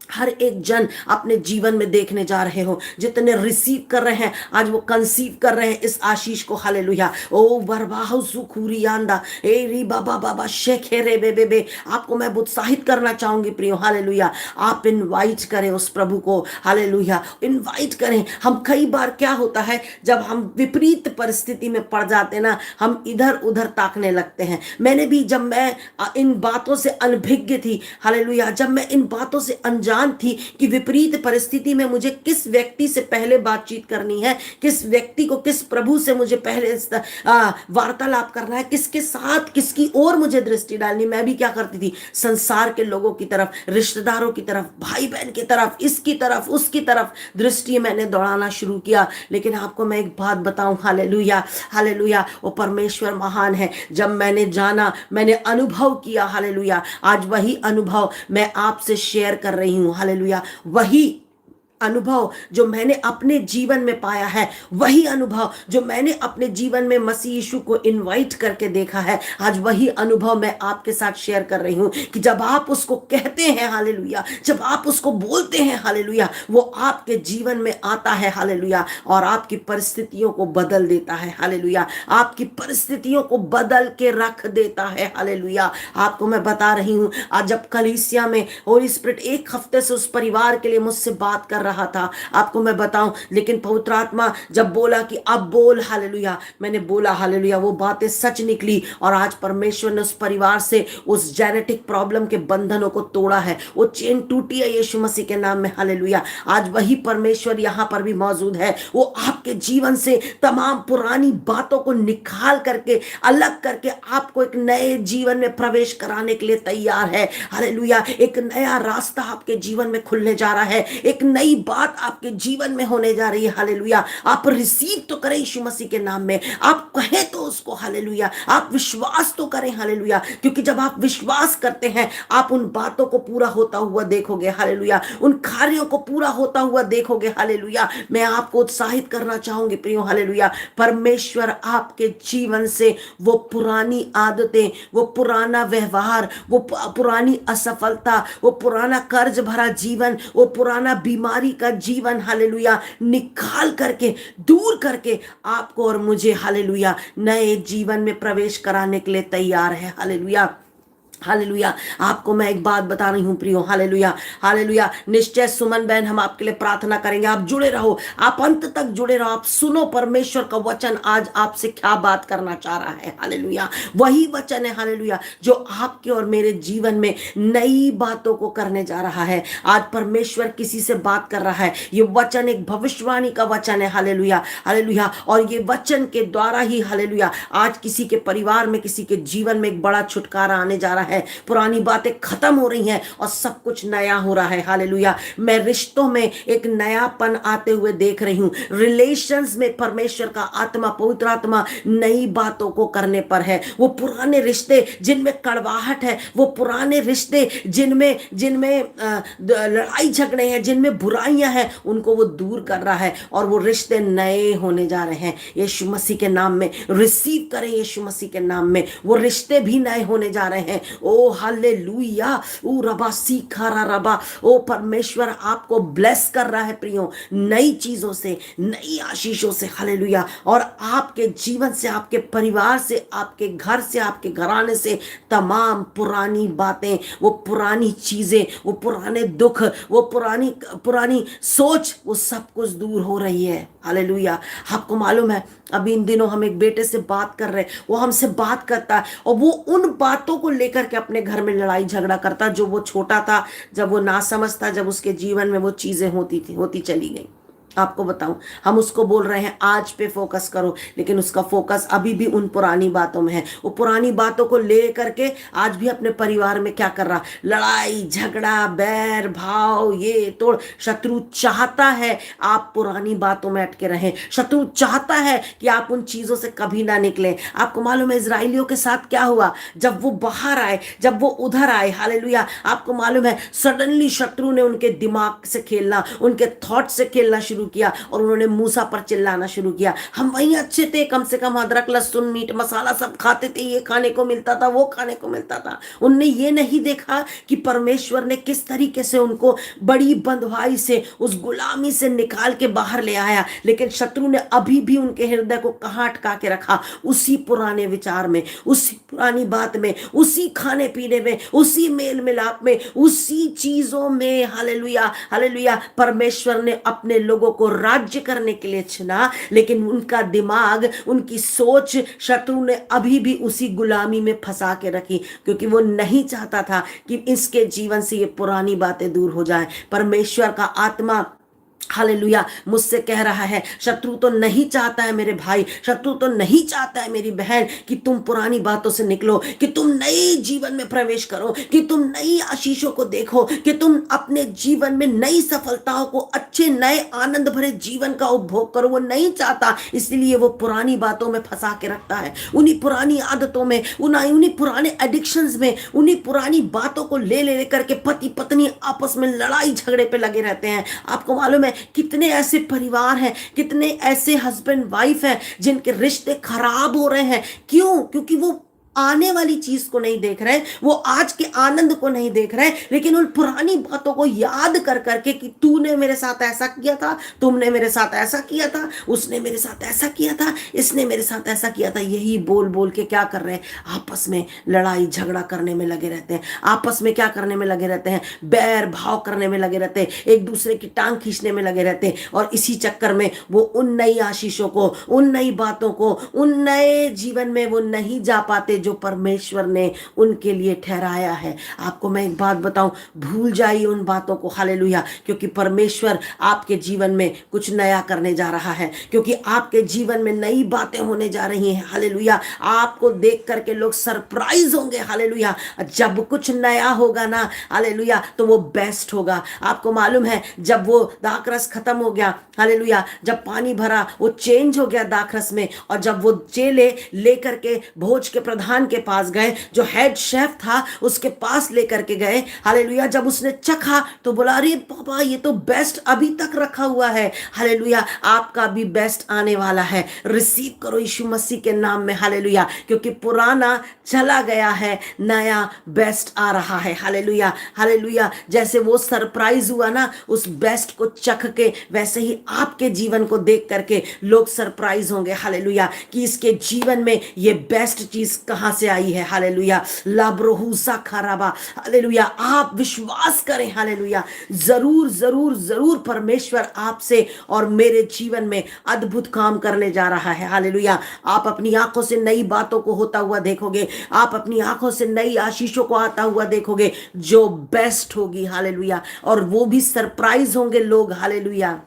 हर एक जन अपने जीवन में देखने जा रहे हो। जितने रिसीव कर रहे हैं, आज वो कंसीव कर रहे हैं इस आशीष को। हालेलुया, ओ बरबाहु सुखुरियांदा ए री बाबा बाबा शेखे रे बे बे बे। आपको मैं उत्साहित करना चाहूंगी प्रियो। हालेलुया, आप इनवाइट करें उस प्रभु को। हालेलुया, इनवाइट करें। हम कई बार क्या होता है, जब हम विपरीत परिस्थिति में पड़ जाते ना, हम इधर उधर ताकने लगते हैं। मैंने भी, जब मैं इन बातों से अनभिज्ञ थी, हालेलुया, जब मैं इन बातों से अनजान थी कि विपरीत परिस्थिति में मुझे किस व्यक्ति से पहले बातचीत करनी है, किस व्यक्ति को, किस प्रभु से मुझे पहले वार्तालाप करना है, किसके साथ, किसकी ओर मुझे दृष्टि डालनी, मैं भी क्या करती थी, संसार के लोगों की तरफ, रिश्तेदारों की तरफ, भाई बहन की तरफ, इसकी तरफ, उसकी तरफ दृष्टि मैंने दौड़ाना शुरू किया। लेकिन आपको मैं एक बात बताऊं, हालेलुया, हालेलुया, वो परमेश्वर महान है। जब मैंने जाना, मैंने अनुभव किया, हालेलुया, आज वही अनुभव मैं आपसे शेयर कर रही हूं। हालेलुया, वही अनुभव जो मैंने अपने जीवन में पाया है, वही अनुभव जो मैंने अपने जीवन में मसीह यीशु को इनवाइट करके देखा है, आज वही अनुभव मैं आपके साथ शेयर कर रही हूं कि जब आप उसको कहते हैं, हालेलुया, जब आप उसको बोलते हैं, हालेलुया, वो आपके जीवन में आता है। हालेलुया, और आपकी परिस्थितियों को बदल देता है। हालेलुया, आपकी परिस्थितियों को बदल के रख देता है। हालेलुया, आपको मैं बता रही हूं, आज जब कलीसिया में होली स्पिरिट एक हफ्ते से उस परिवार के लिए मुझसे बात कर रहा था, आपको मैं बताऊं, लेकिन पवित्र आत्मा जब बोला कि अब बोल, हालेलुया, मैंने बोला। हालेलुया, वो बातें सच निकली और आज परमेश्वर ने उस परिवार से उस जेनेटिक प्रॉब्लम के बंधनों को तोड़ा है, वो चेन टूटी है यीशु मसीह के नाम में। हालेलुया, आज वही परमेश्वर यहां पर भी मौजूद है। वो आपके जीवन से तमाम पुरानी बातों को निकाल करके, अलग करके आपको एक नए जीवन में प्रवेश कराने के लिए तैयार है। हालेलुया, एक नया रास्ता आपके जीवन में खुलने जा रहा है, एक नई बात आपके जीवन में होने जा रही है। हालेलुया, आप रिसीव तो करें यीशु मसीह के नाम में, आप कहें तो उसको, हालेलुया, आप विश्वास तो करें। हालेलुया, क्योंकि जब आप विश्वास करते हैं, आप उन बातों को पूरा होता हुआ देखोगे। हालेलुया, उन कार्यों को पूरा होता हुआ देखोगे। हालेलुया, मैं आपको उत्साहित करना चाहूंगी प्रियो। हालेलुया, परमेश्वर आपके जीवन से वो पुरानी आदतें, वो पुराना व्यवहार, वो पुरानी असफलता, वो पुराना कर्ज भरा जीवन, वो पुराना बीमारी का जीवन, हालेलुया, निकाल करके, दूर करके आपको और मुझे, हालेलुया, नए जीवन में प्रवेश कराने के लिए तैयार है। Hallelujah, hallelujah. आपको मैं एक बात बता रही हूं प्रियो, हालेलुया हालेलुया। निश्चय सुमन बहन हम आपके लिए प्रार्थना करेंगे, आप जुड़े रहो, आप अंत तक जुड़े रहो, आप सुनो परमेश्वर का वचन आज आपसे क्या बात करना चाह रहा है। हालेलुया, वही वचन है हालेलुया जो आपके और मेरे जीवन में नई बातों को करने जा रहा है। आज परमेश्वर किसी से बात कर रहा है, ये वचन एक भविष्यवाणी का वचन है। Hallelujah hallelujah. और ये वचन के द्वारा ही हालेलुया आज किसी के परिवार में, किसी के जीवन में एक बड़ा छुटकारा आने जा रहा है। पुरानी बातें खत्म हो रही हैं और सब कुछ नया हो रहा है। हालेलुया। मैं रिश्तों में एक नयापन आते हुए देख रही हूं। रिलेशंस में परमेश्वर का आत्मा, पवित्र आत्मा नई बातों को करने पर है। वो पुराने रिश्ते जिनमें कड़वाहट है, वो पुराने रिश्ते जिनमें जिनमें लड़ाई झगड़े हैं, जिनमें बुराइयां हैं, उनको वो दूर कर रहा है और वो रिश्ते नए होने जा रहे हैं। यीशु मसीह के नाम में रिसीव करें, यीशु मसीह के नाम में वो रिश्ते भी नए होने जा रहे हैं। ओ हालेलुया, ओ रबा सीखा रबा। ओ परमेश्वर आपको ब्लेस कर रहा है प्रियो, नई चीजों से, नई आशीषों से। हालेलुया। और आपके जीवन से, आपके परिवार से, आपके घर से, आपके घराने से तमाम पुरानी बातें, वो पुरानी चीजें, वो पुराने दुख, वो पुरानी पुरानी सोच, वो सब कुछ दूर हो रही है। हालेलुया। आपको मालूम है अभी इन दिनों हम एक बेटे से बात कर रहे हैं, वो हमसे बात करता है और वो उन बातों को लेकर के अपने घर में लड़ाई झगड़ा करता जो वो छोटा था, जब वो नासमझ था, जब उसके जीवन में वो चीजें होती चली गई। आपको बताऊं, हम उसको बोल रहे हैं आज पे फोकस करो, लेकिन उसका फोकस अभी भी उन पुरानी बातों में है। वो पुरानी बातों को ले करके आज भी अपने परिवार में क्या कर रहा, लड़ाई झगड़ा, बैर भाव, ये तोड़। शत्रु चाहता है आप पुरानी बातों में अटके रहें। शत्रु चाहता है कि आप उन चीजों से कभी ना निकलें। आपको मालूम है इजराइलियों के साथ क्या हुआ, जब वो बाहर आए, जब वो उधर आए, हालेलुया, आपको मालूम है सडनली शत्रु ने उनके दिमाग से खेलना, उनके थॉट से खेलना शुरू किया और उन्होंने मूसा पर चिल्लाना शुरू किया। हम वहीं अच्छे थे, कम से कम अदरक लहसुन मीट मसाला सब खाते थे, ये खाने को मिलता था, वो खाने को मिलता था। उनने ये नहीं देखा कि परमेश्वर ने किस तरीके से उनको बड़ी बंधुआई से, उस गुलामी से निकाल के बाहर ले आया। लेकिन शत्रु ने अभी भी उनके हृदय को कहाँ अटका के रखा, उसी पुराने विचार में, उसी पुरानी बात में, उसी खाने पीने में, उसी मेल मिलाप में, उसी चीजों में। Hallelujah hallelujah. परमेश्वर ने अपने लोगों को राज्य करने के लिए चुना, लेकिन उनका दिमाग, उनकी सोच शत्रु ने अभी भी उसी गुलामी में फंसा के रखी, क्योंकि वो नहीं चाहता था कि इसके जीवन से ये पुरानी बातें दूर हो जाएं। परमेश्वर का आत्मा हालेलुया मुझसे कह रहा है, शत्रु तो नहीं चाहता है मेरे भाई, शत्रु तो नहीं चाहता है मेरी बहन कि तुम पुरानी बातों से निकलो, कि तुम नए जीवन में प्रवेश करो, कि तुम नई आशीषों को देखो, कि तुम अपने जीवन में नई सफलताओं को, अच्छे नए आनंद भरे जीवन का उपभोग करो। वो नहीं चाहता, इसलिए वो पुरानी बातों में फंसा के रखता है, उन्हीं पुरानी आदतों में, उन्हीं पुराने एडिक्शंस में, उन्हीं पुरानी बातों को ले ले करके पति पत्नी आपस में लड़ाई झगड़े पे लगे रहते हैं। आपको मालूम है कितने ऐसे परिवार हैं, कितने ऐसे हस्बैंड वाइफ हैं जिनके रिश्ते खराब हो रहे हैं। क्यों? क्योंकि वो आने वाली चीज को नहीं देख रहे, वो आज के आनंद को नहीं देख रहे, लेकिन उन पुरानी बातों को याद कर करके कि तूने मेरे साथ ऐसा किया था, तुमने मेरे साथ ऐसा किया था, उसने मेरे साथ ऐसा किया था, इसने मेरे साथ ऐसा किया था, यही बोल बोल के क्या कर रहे हैं, आपस में लड़ाई झगड़ा करने में लगे रहते हैं। आपस में क्या करने में लगे रहते हैं, बैर भाव करने में लगे रहते हैं, एक दूसरे की टांग खींचने में लगे रहते हैं। और इसी चक्कर में वो उन नई आशीषों को, उन नई बातों को, उन नए जीवन में वो नहीं जा पाते जो परमेश्वर ने उनके लिए ठहराया है। आपको मैं एक बात बताऊं, भूल जाइए उन बातों को। हालेलुया। क्योंकि परमेश्वर आपके जीवन में कुछ नया करने जा रहा है, क्योंकि आपके जीवन में नई बातें होने जा रही हैं। हालेलुया। आपको देख करके लोग सरप्राइज होंगे। हालेलुया। जब कुछ नया होगा ना, हालेलुया, तो वो बेस्ट होगा। आपको मालूम है जब वो दाखरस खत्म हो गया, हालेलुया, जब पानी भरा वो चेंज हो गया दाखरस में, और जब वो चेले लेकर के भोज के प्रधान के पास गए, जो हेड शेफ था उसके पास लेकर के गए, हालेलुया, जब उसने चखा तो बोला अरे बाबा ये तो बेस्ट अभी तक रखा हुआ है। हालेलुया। आपका भी बेस्ट आने वाला है। रिसीव करो यीशु मसीह के नाम में। हालेलुया। क्योंकि पुराना चला गया है, नया बेस्ट आ रहा है। Hallelujah hallelujah. जैसे वो सरप्राइज हुआ ना उस बेस्ट को चख के, वैसे ही आपके जीवन को देख करके लोग सरप्राइज होंगे। हालेलुया। कि इसके जीवन में ये बेस्ट चीज कहां कहां से आई है। हालेलुया, लाब्रोहुसा खराबा। हालेलुया, आप विश्वास करें। हालेलुया, जरूर जरूर जरूर परमेश्वर आपसे और मेरे जीवन में अद्भुत काम करने जा रहा है। हालेलुया, आप अपनी आंखों से नई बातों को होता हुआ देखोगे, आप अपनी आंखों से नई आशीषों को आता हुआ देखोगे जो बेस्ट होगी। हालेलुया, और वो भी सरप्राइज होंगे लोग। हालेलुया,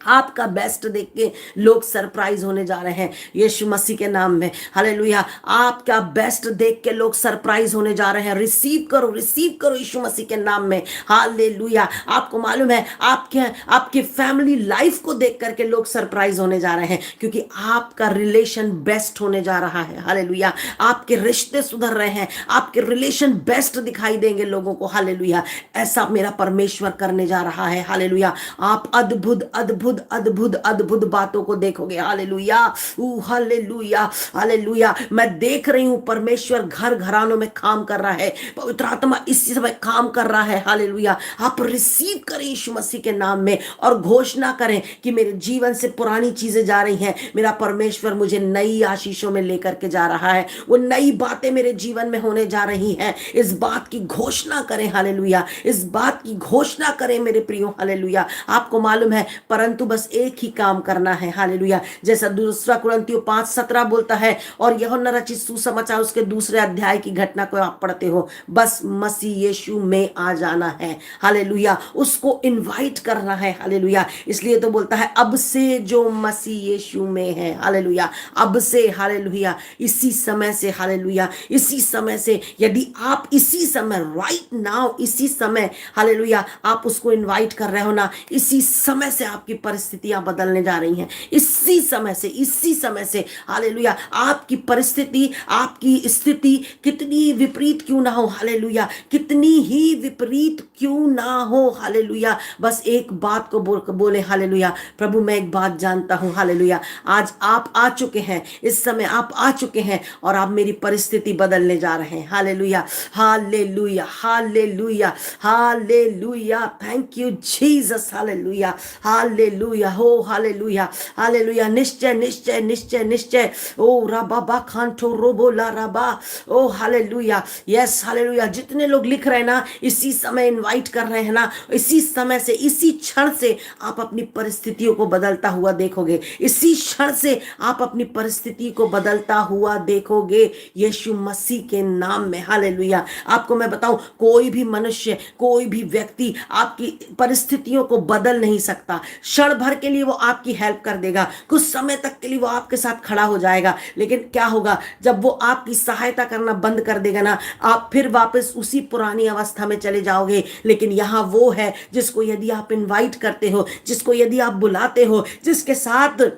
आपका बेस्ट देख के लोग सरप्राइज होने जा रहे हैं यीशु मसीह के नाम में। हालेलुया, आपका बेस्ट देख के लोग सरप्राइज होने जा रहे हैं। रिसीव करो यीशु मसीह के नाम में। हालेलुया, आपको मालूम है आपके फैमिली लाइफ को देख करके लोग सरप्राइज होने जा रहे हैं, क्योंकि आपका रिलेशन बेस्ट होने जा रहा है। हालेलुया, आपके रिश्ते सुधर रहे हैं, आपके रिलेशन बेस्ट दिखाई देंगे लोगों को। हालेलुया, ऐसा मेरा परमेश्वर करने जा रहा है। हालेलुया, आप अद्भुत अद्भुत अद्भुत अद्भुत बातों को देखोगे। हालेलुया, हालेलुया, हालेलुया, मैं देख रही हूं परमेश्वर घर घरानों में काम कर रहा है, पवित्र आत्मा इसी समय काम कर रहा है। हालेलुया, आप रिसीव करें यीशु मसीह के नाम में और घोषणा करें कि मेरे जीवन से पुरानी चीजें जा रही हैं, मेरा परमेश्वर मुझे नई आशीषों में लेकर के जा रहा है, वो नई बातें मेरे जीवन में होने जा रही हैं। इस बात की घोषणा करें। हालेलुया, इस बात की घोषणा करें मेरे प्रियो। हालेलुया, आपको मालूम है परंतु बस एक ही काम करना है। हालेलुया, जैसा दूसरा कुरिन्थियों 5:17 बोलता है, और यूहन्ना रचित सुसमाचार उसके दूसरे अध्याय की घटना को आप पढ़ते हो, बस मसीह यीशु में आ जाना है। हालेलुया, उसको इनवाइट करना है। हालेलुया, इसलिए तो बोलता है अब से जो मसीह यीशु में है। हालेलुया, अब से। हालेलुया, इसी समय से। हालेलुया, इसी समय से। यदि आप इसी समय राइट नाउ, इसी समय हालेलुया आप उसको इनवाइट कर रहे हो ना, इसी समय से आपकी परिस्थितियां बदलने जा रही हैं। इसी समय से, इसी समय से। हालेलुया, आपकी परिस्थिति, आपकी स्थिति कितनी विपरीत क्यों ना हो। हालेलुया, कितनी ही विपरीत क्यों ना हो। हालेलुया, बस एक बात को बोले। हालेलुया, प्रभु मैं एक बात जानता हूं। हालेलुया, आज आप आ चुके हैं, इस समय आप आ चुके हैं और आप मेरी परिस्थिति बदलने जा रहे हैं। Hallelujah, hallelujah, hallelujah, hallelujah, thank you Jesus. Hallelujah, hallelujah, हो हालेलुया, हालेलुया, निश्चय निश्चय निश्चय निश्चय। ओ रबाबा खांठो रोबो ला रबा। ओ हालेलुया, यस हालेलुया, जितने लोग लिख रहे हैं ना, इसी समय इनवाइट कर रहे हैं ना, इसी समय से, इसी क्षण से आप अपनी परिस्थितियों को बदलता हुआ देखोगे। इसी क्षण से आप अपनी परिस्थिति को बदलता हुआ देखोगे यीशु मसीह के नाम में। हालेलुया, आपको मैं बताऊं, कोई भी मनुष्य, कोई भी व्यक्ति आपकी परिस्थितियों को बदल नहीं सकता। क्षण भर के लिए वो आपकी हेल्प कर देगा, कुछ समय तक के लिए वो आपके साथ खड़ा हो जाएगा, लेकिन क्या होगा जब वो आपकी सहायता करना बंद कर देगा ना, आप फिर वापस उसी पुरानी अवस्था में चले जाओगे। लेकिन यहाँ वो है जिसको यदि आप इनवाइट करते हो, जिसको यदि आप बुलाते हो, जिसके साथ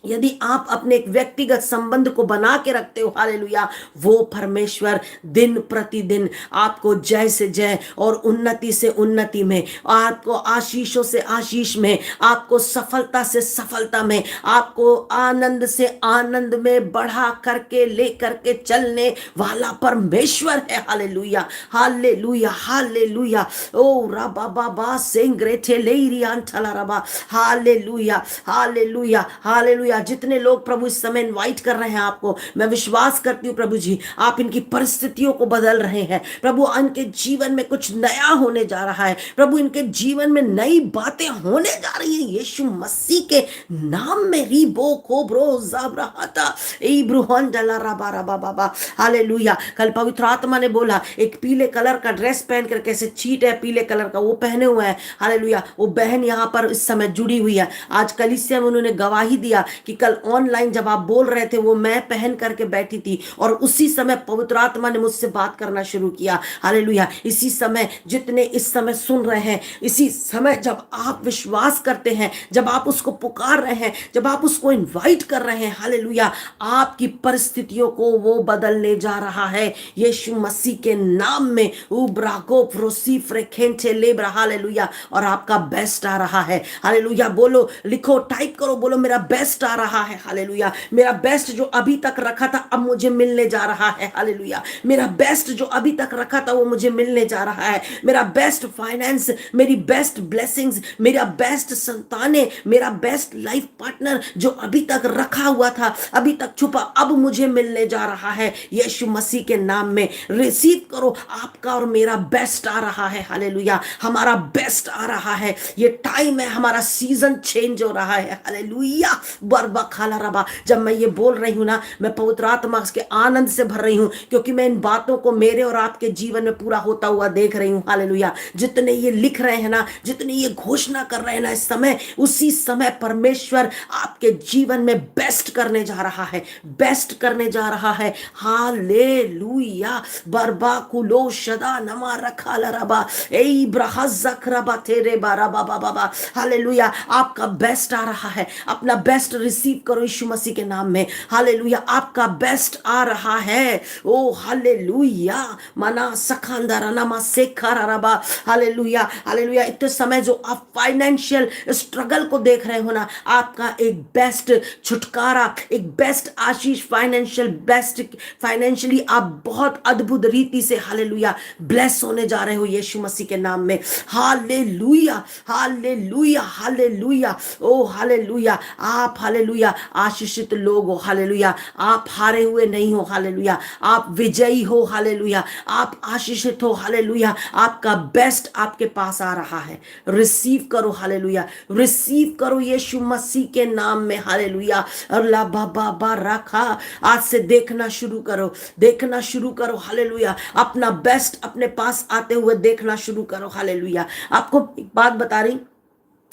यदि आप अपने एक व्यक्तिगत संबंध को बना के रखते हो। हालेलुया, वो परमेश्वर दिन प्रतिदिन आपको जय से जय और उन्नति से उन्नति में, आपको आशीषों से आशीष में, आपको सफलता से सफलता में, आपको आनंद से आनंद में बढ़ा करके ले करके चलने वाला परमेश्वर है। Hallelujah, hallelujah, hallelujah. ओ रबा बाबा सेंग्रेटे लेरियान थला रबा। Hallelujah, hallelujah, hallelujah. जितने लोग प्रभु इस समय इनवाइट कर रहे हैं आपको, मैं विश्वास करती हूँ प्रभु जी आप इनकी परिस्थितियों को बदल रहे हैं। प्रभु इनके जीवन में कुछ नया होने जा रहा है। प्रभु इनके जीवन में नई बातें होने जा रही है यीशु मसीह के नाम में। रीबो कोब्रो जाब्राहता इब्रुहन डला रबा रबा बाबा। हालेलुया, कल पवित्र आत्मा ने बोला एक पीले कलर का ड्रेस पहन कर, कैसे चीट है पीले कलर का, वो पहने हुए हैं। हालेलुया, वो बहन यहाँ पर इस समय जुड़ी हुई है। आज कलीसिया में उन्होंने गवाही दिया कि कल ऑनलाइन जब आप बोल रहे थे वो मैं पहन करके बैठी थी, और उसी समय पवित्र आत्मा ने मुझसे बात करना शुरू किया। हालेलुया, इसी समय जितने इस समय सुन रहे हैं, इसी समय जब आप विश्वास करते हैं, जब आप उसको पुकार रहे हैं, जब आप उसको इनवाइट कर रहे हैं, हालेलुया, आपकी परिस्थितियों को वो बदलने जा रहा है यीशु मसीह के नाम में। उब्रागो प्रोसी फ्रेखेंटे लेब्रा। हालेलुया, और आपका बेस्ट आ रहा है। हालेलुया, बोलो, लिखो, टाइप करो, बोलो मेरा बेस्ट आ रहा है, हालेलुया। मेरा बेस्ट जो अभी तक रखा था अब मुझे मिलने जा रहा है, हालेलुया। मेरा बेस्ट जो अभी तक रखा था वो मुझे मिलने जा रहा है। मेरा बेस्ट फाइनेंस, मेरी बेस्ट ब्लेसिंग्स, मेरा बेस्ट संतानें, मेरा बेस्ट लाइफ पार्टनर जो अभी तक रखा हुआ था, अभी तक छुपा, अब मुझे मिलने जा रहा है यीशु मसीह के नाम में। रिसीव करो, आपका और मेरा बेस्ट आ रहा है, हालेलुया। हमारा बेस्ट आ रहा है, ये टाइम है, हमारा सीजन चेंज हो रहा है, हालेलुया। बरबा खाला रबा, जब मैं ये बोल रही हूं ना, मैं पवित्र आत्मा के आनंद से भर रही हूं, क्योंकि मैं इन बातों को मेरे और आपके जीवन में पूरा होता हुआ देख रही हूं, हालेलुया। जितने ये लिख रहे हैं ना, जितने ये घोषणा कर रहे हैं ना, इस समय उसी समय परमेश्वर आपके जीवन में बेस्ट करने जा रहा है, बेस्ट करने जा रहा है, हालेलुया। बरबा कुलो शदा नमा रखा लरबा ए ब्रहज़क रबा तेरे बारा बाबा बाबा, हालेलुया। आपका बेस्ट आ रहा है, अपना बेस्ट रिसीव करो यीशु मसीह के नाम में, हालेलुया। आपका बेस्ट आ रहा है, ओ हालेलुया। मना सखांदर नमा सेखर रबा, हालेलुया हालेलुया। इतने समय जो आप फाइनेंशियल स्ट्रगल को देख रहे हो ना, आपका एक बेस्ट छुटकारा, एक बेस्ट आशीष, फाइनेंशियल बेस्ट, फाइनेंशियली आप बहुत अद्भुत रीति से, हालेलुया, ब्लेस होने जा रहे हो यीशु मसीह के नाम में, hallelujah hallelujah hallelujah. Oh hallelujah, आप हालेलुया आशीषित लोग हो, हालेलुया। आप हारे हुए नहीं हो, हालेलुया। आप विजयी हो, हालेलुया। आप आशीषित हो, हालेलुया। आपका बेस्ट आपके पास आ रहा है, रिसीव करो, हालेलुया। रिसीव करो यीशु मसीह के नाम में, हालेलुया। अल्लाह बाबा बा रखा, आज से देखना शुरू करो, देखना शुरू करो, हालेलुया। अपना बेस्ट अपने पास आते हुए देखना शुरू करो, हालेलुया। आपको एक बात बता रही,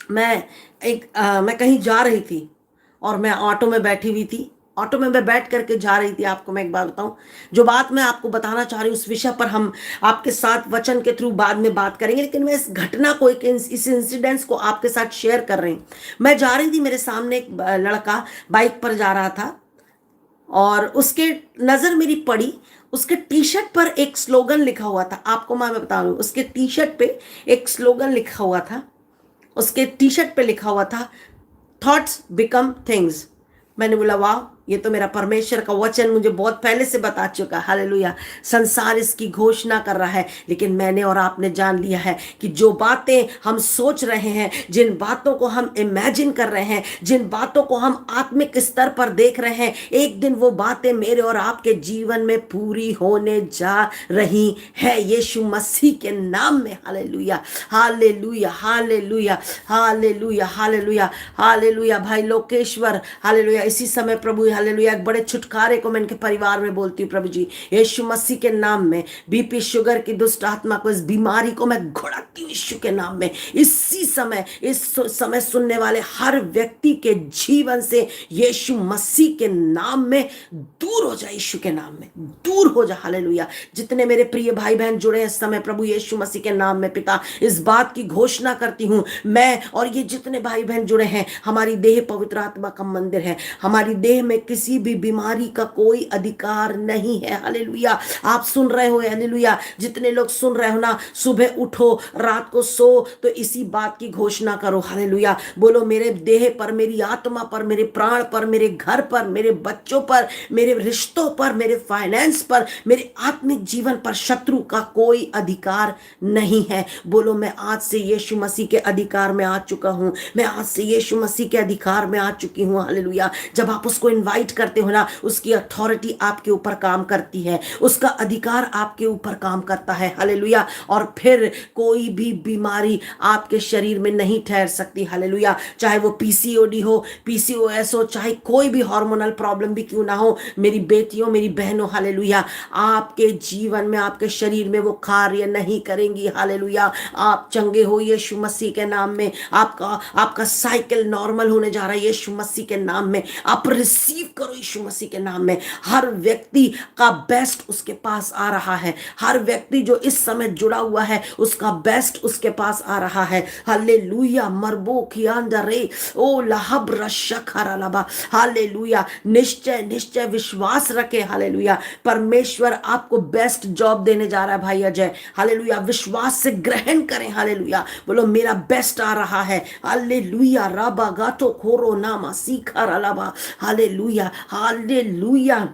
मैं कहीं जा रही थी और मैं ऑटो में बैठी हुई थी, ऑटो में मैं बैठ करके जा रही थी। आपको मैं एक बात बताऊं, जो बात मैं आपको बताना चाह रही हूँ उस विषय पर हम आपके साथ वचन के थ्रू बाद में बात करेंगे, लेकिन मैं इस घटना को, इस इंसिडेंट्स को आपके साथ शेयर कर रही हूँ। मैं जा रही थी, मेरे सामने एक लड़का बाइक पर जा रहा था और उसके नजर मेरी पड़ी, उसके टी शर्ट पर एक स्लोगन लिखा हुआ था। आपको मैं बता रही हूँ, उसके टी शर्ट पे एक स्लोगन लिखा हुआ था, उसके टी शर्ट पे लिखा हुआ था, थॉट्स बिकम थिंग्स। मैंने बोला वाह, ये तो मेरा परमेश्वर का वचन मुझे बहुत पहले से बता चुका है, हालेलुया। संसार इसकी घोषणा कर रहा है, लेकिन मैंने और आपने जान लिया है कि जो बातें हम सोच रहे हैं, जिन बातों को हम इमेजिन कर रहे हैं, जिन बातों को हम आत्मिक स्तर पर देख रहे हैं, एक दिन वो बातें मेरे और आपके जीवन में पूरी होने जा रही है यीशु मसीह के नाम में, hallelujah hallelujah hallelujah hallelujah hallelujah hallelujah. भाई लोकेश्वर, हालेलुया। इसी समय प्रभु, हालेलुया, एक बड़े छुटकारे को मैं इनके परिवार में बोलती हूँ प्रभु जी, यीशु मसीह के नाम में। बीपी शुगर की दुष्ट आत्मा को, इस बीमारी को मैं घुड़ाती हूँ यीशु के नाम में। इसी समय, इस समय सुनने वाले हर व्यक्ति के जीवन से यीशु मसीह के नाम में दूर हो जाए, यीशु के नाम में दूर हो जाए, हालेलुया। जितने मेरे प्रिय भाई बहन जुड़े हैं इस समय प्रभु यीशु मसीह के नाम में, पिता, इस बात की घोषणा करती हूँ मैं और ये जितने भाई बहन जुड़े हैं, हमारी देह पवित्र आत्मा का मंदिर है, हमारी देह में किसी भी बीमारी का कोई अधिकार नहीं है, हालेलुया। आप सुन रहे हो, हालेलुया। जितने लोग सुन रहे हो ना, सुबह उठो, रात को सो, तो इसी बात की घोषणा करो, हालेलुया। बोलो, मेरे देह पर, मेरी आत्मा पर, मेरे प्राण पर, मेरे घर पर, मेरे बच्चों पर, मेरे रिश्तों पर, मेरे फाइनेंस पर, मेरे आत्मिक जीवन पर शत्रु का कोई अधिकार नहीं है। बोलो, मैं आज से यीशु मसीह के अधिकार में आ चुका हूं, मैं आज से यीशु मसीह के अधिकार में आ चुकी हूं, हालेलुया। जब आप उसको इनवाइट करते हो ना, उसकी अथॉरिटी आपके ऊपर काम करती है, उसका अधिकार आपके ऊपर काम करता है, हालेलुया। और फिर कोई भी बीमारी आपके शरीर में नहीं ठहर सकती, हालेलुया। चाहे वो पीसीओडी हो, पीसीओएस हो, चाहे कोई भी हार्मोनल प्रॉब्लम भी क्यों ना हो, मेरी बेटियों, मेरी बहनों, हालेलुया, आपके जीवन में, आपके शरीर में वो कार्य नहीं करेंगी, हालेलुया। आप चंगे हो यीशु मसीह के नाम में। आपका साइकिल नॉर्मल होने जा रहा है यीशु मसीह के नाम में। आप रिसीव रिसीव करो यीशु मसीह के नाम में। हर व्यक्ति का बेस्ट उसके पास आ रहा है, हर व्यक्ति जो इस समय जुड़ा हुआ है उसका बेस्ट उसके पास आ रहा है। हालेलुया। मरबो कियांदरे ओ लहब रशखरा लबा। हालेलुया। निश्चय निश्चय विश्वास रखे। हालेलुया। परमेश्वर आपको बेस्ट जॉब देने जा रहा है भाई अजय। हालेलुया। विश्वास से ग्रहण करें। हालेलुया। बोलो मेरा बेस्ट आ रहा है। हालेलुया। राबा गातो खोरो नामा सीखा लबा। Hallelujah. Hallelujah.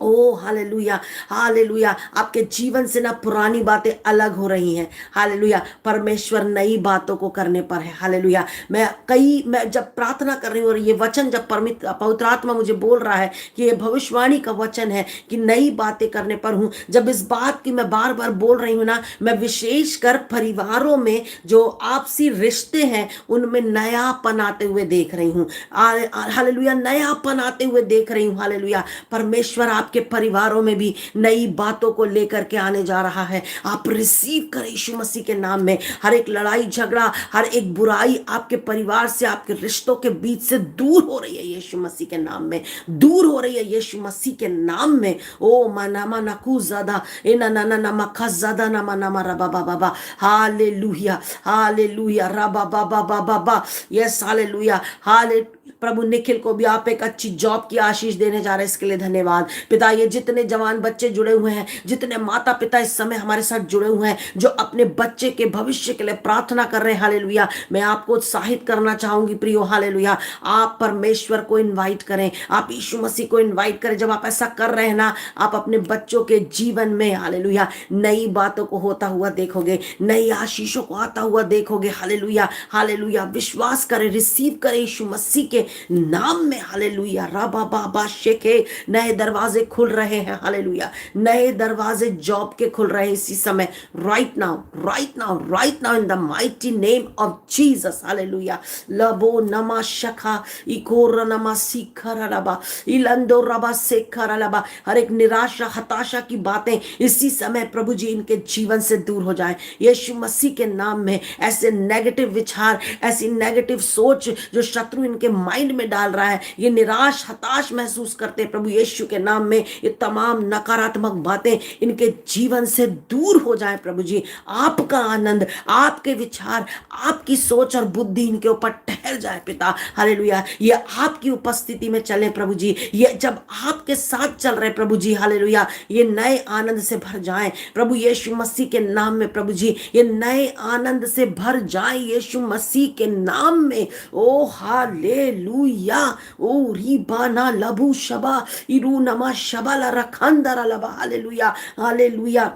Oh hallelujah. Hallelujah. आपके जीवन से ना पुरानी बातें अलग हो रही हैं। हालेलुया। परमेश्वर नई बातों को करने पर है। हालेलुया। मैं जब प्रार्थना कर रही हूँ और ये वचन जब पवित्र आत्मा मुझे बोल रहा है कि ये भविष्यवाणी का वचन है कि नई बातें करने पर हूँ, जब इस बात की मैं बार बार बोल रही हूँ ना, मैं विशेषकर परिवारों में जो आपसी रिश्ते हैं उनमें नयापन आते हुए देख रही हूँ। हालेलुया। नयापन आते हुए देख रही हूँ। हालेलुया। परमेश्वर आपके परिवारों में भी नई बातों को लेकर के आने जा रहा है। आप रिसीव करें यीशु मसीह के नाम में। हर एक लड़ाई झगड़ा, हर एक बुराई आपके परिवार से, आपके रिश्तों के बीच से दूर हो रही है यीशु मसीह के नाम में, दूर हो रही है यीशु मसीह के नाम में। ओ मनामा नकू ज़्यादा इना ना ना नमा खज़्ज़ादा नमा नमा रबा बाबा। हालेलुया। हालेलुया। रबा बाबा बाबा। Yes hallelujah. हाले प्रभु निखिल को भी आप एक अच्छी जॉब की आशीष देने जा रहे हैं, इसके लिए धन्यवाद पिता। ये जितने जवान बच्चे जुड़े हुए हैं, जितने माता पिता इस समय हमारे साथ जुड़े हुए हैं, जो अपने बच्चे के भविष्य के लिए प्रार्थना कर रहे हैं, हालेलुया, मैं आपको उत्साहित करना चाहूंगी प्रियो। हालेलुया। आप परमेश्वर को इनवाइट करें, आप यीशु मसीह को इनवाइट करें। जब आप ऐसा कर रहे हैं ना, आप अपने बच्चों के जीवन में हालेलुया नई बातों को होता हुआ देखोगे, नई आशीषों को आता हुआ देखोगे। हालेलुया। हालेलुया। विश्वास करें, रिसीव करें यीशु मसीह के नाम में। हालेलुया। रबा बाबा शेखे। नए दरवाजे खुल रहे हैं। हालेलुया। नए दरवाजे जॉब के खुल रहे हैं इसी समय। Right now, right now, right now in the mighty name of Jesus. Hallelujah. लबो नमा शखा इकोर नमा सीखर रबा इलंदो रबा सेखर रबा। हर एक निराशा हताशा की बातें इसी समय प्रभु जी इनके जीवन से दूर हो जाए यीशु मसीह के नाम में। ऐसे नेगेटिव विचार, ऐसी नेगेटिव सोच जो शत्रु इनके माइंड में डाल रहा है, ये निराश हताश महसूस करते प्रभु यीशु के नाम में, ये तमाम नकारात्मक बातें इनके जीवन से दूर हो जाए प्रभु जी। आपका आनंद, आपके विचार, आपकी सोच और बुद्धि इनके ऊपर ठहर जाए पिता। हालेलुया। ये आपकी उपस्थिति में चले प्रभु जी, ये जब आपके साथ चल रहे प्रभु जी, हालेलुया, ये नए आनंद से भर जाए प्रभु यीशु मसीह के नाम में। प्रभु जी ये नए आनंद से भर जाए यीशु मसीह के नाम में। ओ हालेलुया। ओ रिबाना लबू शबा इरू नमा शबा ला रखंदरा लबा। हालेलुया। हालेलुया।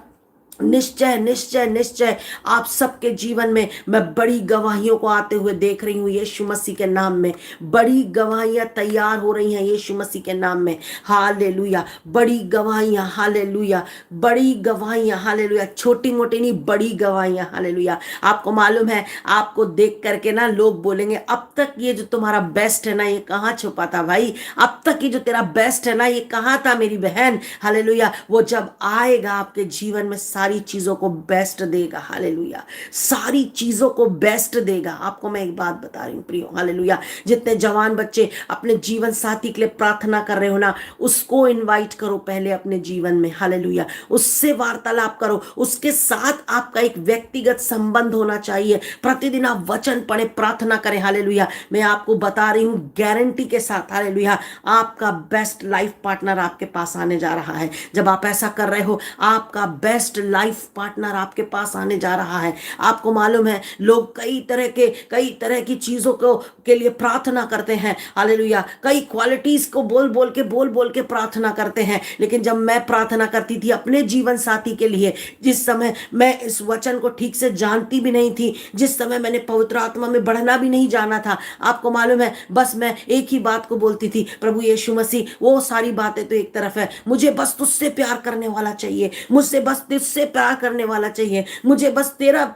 निश्चय निश्चय निश्चय आप सबके जीवन में मैं बड़ी गवाहियों को आते हुए देख रही हूँ यीशु मसीह के नाम में। बड़ी गवाहियां तैयार हो रही हैं यीशु मसीह के नाम में। हालेलुया। बड़ी गवाहियां। हालेलुया। बड़ी गवाहियां। हालेलुया। छोटी मोटी नहीं, बड़ी गवाहियां। हालेलुया। आपको मालूम है, आपको देख करके ना लोग बोलेंगे अब तक ये जो तुम्हारा बेस्ट है ना, ये कहाँ छुपा था भाई? अब तक ये जो तेरा बेस्ट है ना, ये कहाँ था मेरी बहन? हालेलुया। वो जब आएगा आपके जीवन में सारी चीजों को बेस्ट देगा। हालेलुया। सारी चीजों को बेस्ट देगा। आपको मैं एक बात बता रही हूँ प्रियो। हालेलुया। जितने जवान बच्चे अपने जीवन साथी के लिए प्रार्थना कर रहे हो ना, उसको इनवाइट करो पहले अपने जीवन में। हालेलुया। उससे वार्तालाप करो, उसके साथ आपका एक व्यक्तिगत संबंध होना चाहिए। प्रतिदिन आप वचन पढ़े, प्रार्थना करें। हालेलुया। मैं आपको बता रही हूँ गारंटी के साथ, हालेलुया, आपका बेस्ट लाइफ पार्टनर आपके पास आने जा रहा है। जब आप ऐसा कर रहे हो, आपका बेस्ट लाइफ पार्टनर आपके पास आने जा रहा है। आपको मालूम है, लोग कई तरह की चीजों को के लिए प्रार्थना करते हैं। हालेलुया। कई क्वालिटीज को बोल बोल के प्रार्थना करते हैं। लेकिन जब मैं प्रार्थना करती थी अपने जीवन साथी के लिए, जिस समय मैं इस वचन को ठीक से जानती भी नहीं थी, जिस समय मैंने पवित्र आत्मा में बढ़ना भी नहीं जाना था, आपको मालूम है, बस मैं एक ही बात को बोलती थी, प्रभु यीशु मसीह वो सारी बातें तो एक तरफ है, मुझे बस तुझसे प्यार करने वाला चाहिए, मुझसे बस तुझसे प्यार करने वाला चाहिए, मुझे बस तेरा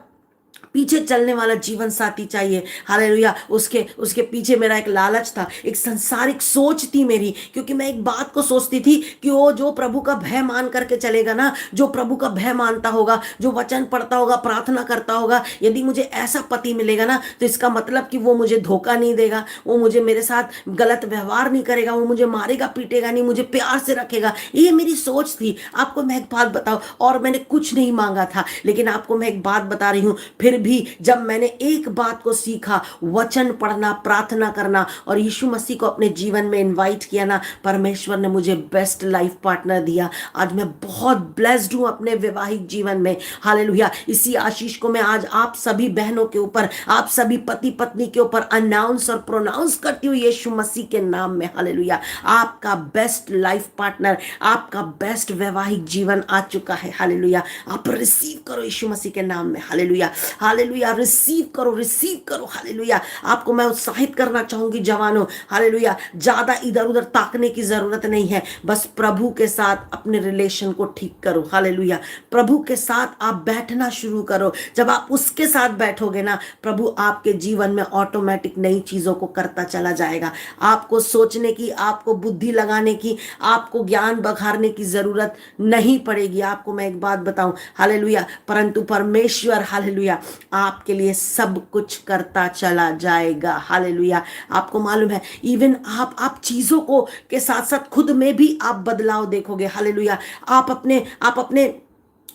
पीछे चलने वाला जीवन साथी चाहिए। हालेलुया। उसके उसके पीछे मेरा एक लालच था, एक संसारिक सोच थी मेरी, क्योंकि मैं एक बात को सोचती थी कि वो जो प्रभु का भय मान करके चलेगा ना, जो प्रभु का भय मानता होगा, जो वचन पढ़ता होगा, प्रार्थना करता होगा, यदि मुझे ऐसा पति मिलेगा ना, तो इसका मतलब कि वो मुझे धोखा नहीं देगा, वो मुझे मेरे साथ गलत व्यवहार नहीं करेगा, वो मुझे मारेगा पीटेगा नहीं, मुझे प्यार से रखेगा। ये मेरी सोच थी। आपको मैं एक बात बताऊं, और मैंने कुछ नहीं मांगा था, लेकिन आपको मैं एक बात बता रही हूं, फिर भी जब मैंने एक बात को सीखा, वचन पढ़ना, प्रार्थना करना, और यीशु मसीह को अपने जीवन में इनवाइट किया ना, परमेश्वर ने मुझे बेस्ट लाइफ पार्टनर दिया। आज मैं बहुत ब्लेस्ड हूं अपने वैवाहिक जीवन में। हालेलुया। इसी आशीष को मैं आज आप सभी बहनों के ऊपर, आप सभी पति पत्नी के ऊपर अनाउंस और प्रोनाउंस करती हूँ यीशु मसीह के नाम में। हालेलुया। आपका बेस्ट लाइफ पार्टनर, आपका बेस्ट वैवाहिक जीवन आ चुका है। हालेलुया। आप रिसीव करो यीशु मसीह के नाम में। हालेलुया। हालेलुया। रिसीव करो, रिसीव करो। हालेलुया। आपको मैं उत्साहित करना चाहूंगी जवानों। हालेलुया। ज्यादा इधर उधर ताकने की जरूरत नहीं है, बस प्रभु के साथ अपने रिलेशन को ठीक करो। हालेलुया। प्रभु के साथ आप बैठना शुरू करो। जब आप उसके साथ बैठोगे ना, प्रभु आपके जीवन में ऑटोमेटिक नई चीजों को करता चला जाएगा। आपको सोचने की, आपको बुद्धि लगाने की, आपको ज्ञान बखारने की जरूरत नहीं पड़ेगी। आपको मैं एक बात बताऊं, हालेलुया, परंतु परमेश्वर हालेलुया आपके लिए सब कुछ करता चला जाएगा। हालेलुया। आपको मालूम है, इवन आप चीजों को के साथ साथ खुद में भी आप बदलाव देखोगे। हालेलुया। आप अपने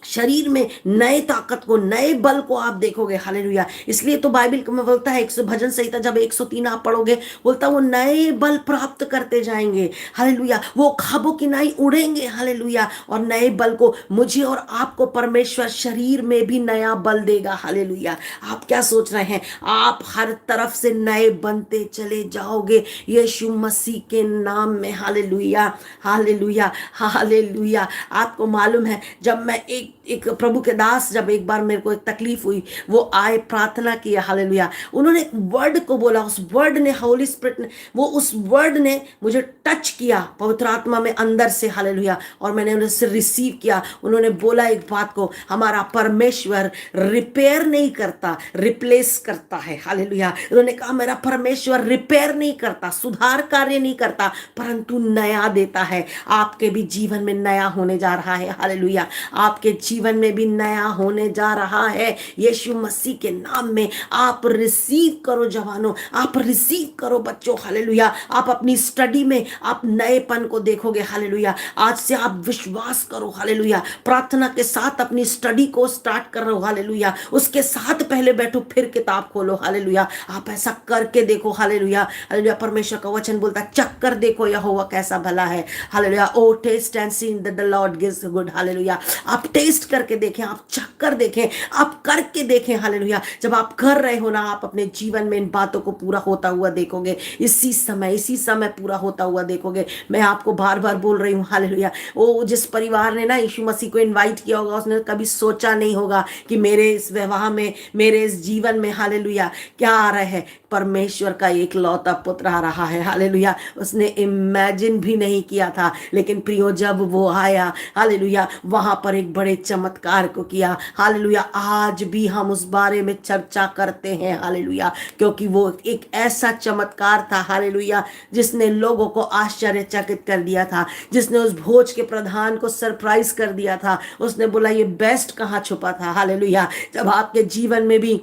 शरीर में नए ताकत को, नए बल को आप देखोगे। हालेलुया। इसलिए तो बाइबल में बोलता है, भजन संहिता जब 103 आप पढ़ोगे, बोलता वो नए बल प्राप्त करते जाएंगे। हालेलुया। वो ख्वाबों की नाई उड़ेंगे। हालेलुया। और नए बल को मुझे और आपको परमेश्वर शरीर में भी नया बल देगा। हालेलुया। आप क्या सोच रहे हैं? आप हर तरफ से नए बनते चले जाओगे यीशु मसीह के नाम में। हालेलुया। हालेलुया। हालेलुया। आपको मालूम है, जब मैं एक प्रभु के दास, जब एक बार मेरे को एक तकलीफ हुई, वो आए, प्रार्थना किया। हालेलुया। उन्होंने एक वर्ड को बोला, उस वर्ड ने, होली स्पिरिट ने, वो उस वर्ड ने मुझे टच किया पवित्र आत्मा में अंदर से। हालेलुया। और मैंने उनसे रिसीव किया। उन्होंने बोला एक बात को, हमारा परमेश्वर रिपेयर नहीं करता, रिप्लेस करता है। हालेलुया। उन्होंने कहा मेरा परमेश्वर रिपेयर नहीं करता, सुधार कार्य नहीं करता, परंतु नया देता है। आपके भी जीवन में नया होने जा रहा है। हालेलुया। आपके जीवन में भी नया होने जा रहा है यीशु मसीह के नाम में। आप रिसीव करो जवानों, आप रिसीव करो बच्चों। हालेलुया। आप अपनी स्टडी में आप नएपन को देखोगे। हालेलुया। आज से आप विश्वास करो। हालेलुया। प्रार्थना के साथ अपनी स्टडी को स्टार्ट कर रहे हो। हालेलुया। उसके साथ पहले बैठो, फिर किताब खोलो। हालेलुया। आप ऐसा करके देखो। हालेलुया। हालेलुया। परमेश्वर का वचन बोलता है, चख कर देखो यहोवा कैसा भला है। Hallelujah. O taste and see that the Lord gives good. Hallelujah. आप टेस्ट करके देखें, आप चख कर देखें, आप करके देखें। हालेलुया। जब आप कर रहे हो ना, आप अपने जीवन में इन बातों को पूरा होता हुआ देखोगे। इसी समय पूरा होता हुआ देखोगे। मैं आपको बार बार बोल रही हूँ। हालेलुया। वो जिस परिवार ने ना यीशु मसीह को इनवाइट किया होगा, उसने कभी सोचा नहीं होगा कि मेरे इस विवाह में, मेरे इस जीवन में हालेलुया क्या आ रहा है, परमेश्वर का एक लौता पुत्र आ रहा है। हालेलुया। उसने इमेजिन भी नहीं किया था, लेकिन प्रियो जब वो आया, हालेलुया, वहां पर एक बड़े चमत्कार को किया। हालेलुया। आज भी हम उस बारे में चर्चा करते हैं। हालेलुया। क्योंकि वो एक ऐसा चमत्कार था, हालेलुया, जिसने लोगों को आश्चर्यचकित कर दिया था, जिसने उस भोज के प्रधान को सरप्राइज कर दिया था। उसने बोला ये बेस्ट कहाँ छुपा था। हालेलुया। जब आपके जीवन में भी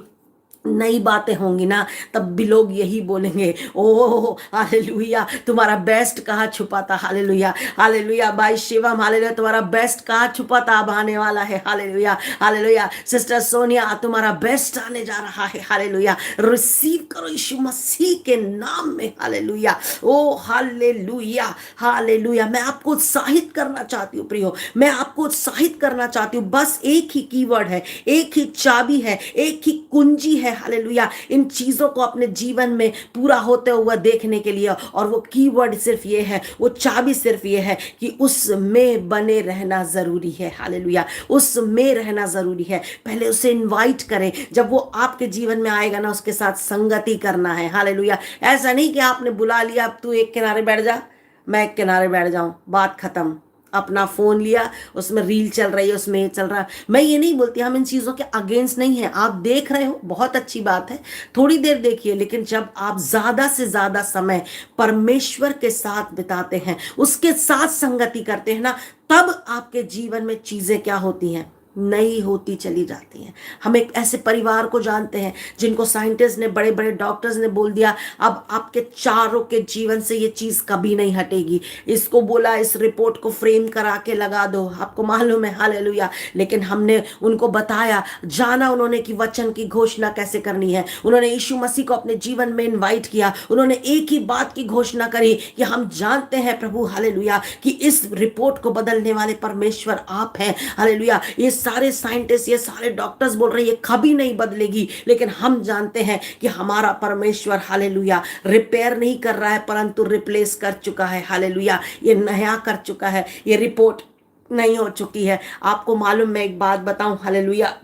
नई बातें होंगी ना, तब भी लोग यही बोलेंगे, ओह हालेलुया, तुम्हारा बेस्ट कहाँ छुपा था। हालेलुया। हालेलुया। भाई शिवम, हालेलुया, तुम्हारा बेस्ट कहाँ छुपा था, अब आने वाला है। हालेलुया। हालेलुया। सिस्टर सोनिया, तुम्हारा बेस्ट आने जा रहा है। हालेलुया। रिसीव करो यीशु मसीह के नाम में। हालेलुया। Oh hallelujah. हालेलुया। मैं आपको उत्साहित करना चाहती हूँ प्रियो, मैं आपको उत्साहित करना चाहती हूँ। बस एक ही कीवर्ड है, एक ही चाबी है, एक ही कुंजी है। हालेलुया। इन चीजों को अपने जीवन में पूरा होते हुए देखने के लिए, और वो कीवर्ड सिर्फ ये है, वो चाबी सिर्फ ये है कि उसमें बने रहना जरूरी है। हालेलुया। उसमें रहना जरूरी है। पहले उसे इनवाइट करें। जब वो आपके जीवन में आएगा ना, उसके साथ संगति करना है। हालेलुया। ऐसा नहीं कि आपने बुला लिया, अब तू एक किनारे बैठ जा, मैं एक किनारे बैठ जाऊं, बात खत्म। अपना फोन लिया, उसमें रील चल रही है, उसमें ये चल रहा है। मैं ये नहीं बोलती, हम इन चीजों के अगेंस्ट नहीं है। आप देख रहे हो, बहुत अच्छी बात है, थोड़ी देर देखिए, लेकिन जब आप ज्यादा से ज्यादा समय परमेश्वर के साथ बिताते हैं, उसके साथ संगति करते हैं ना, तब आपके जीवन में चीजें क्या होती हैं, नई होती चली जाती हैं। हम एक ऐसे परिवार को जानते हैं जिनको साइंटिस्ट ने, बड़े बड़े डॉक्टर्स ने बोल दिया अब आपके चारों के जीवन से ये चीज कभी नहीं हटेगी। इसको बोला, इस रिपोर्ट को फ्रेम करा के लगा दो, आपको मालूम है, हालेलुया। लेकिन हमने उनको बताया, जाना उन्होंने कि वचन की घोषणा कैसे करनी है। उन्होंने यीशु मसीह को अपने जीवन में इन्वाइट किया। उन्होंने एक ही बात की घोषणा करी कि हम जानते हैं प्रभु, हालेलुया, कि इस रिपोर्ट को बदलने वाले परमेश्वर आप हैं, हालेलुया। ये सारे साइंटिस्ट, ये सारे डॉक्टर्स बोल रहे हैं ये कभी नहीं बदलेगी, लेकिन हम जानते हैं कि हमारा परमेश्वर, हालेलुया, रिपेयर नहीं कर रहा है परंतु रिप्लेस कर चुका है, हालेलुया। ये नया कर चुका है, ये रिपोर्ट नहीं हो चुकी है। आपको मालूम, मैं एक बात बताऊं, हालेलुया,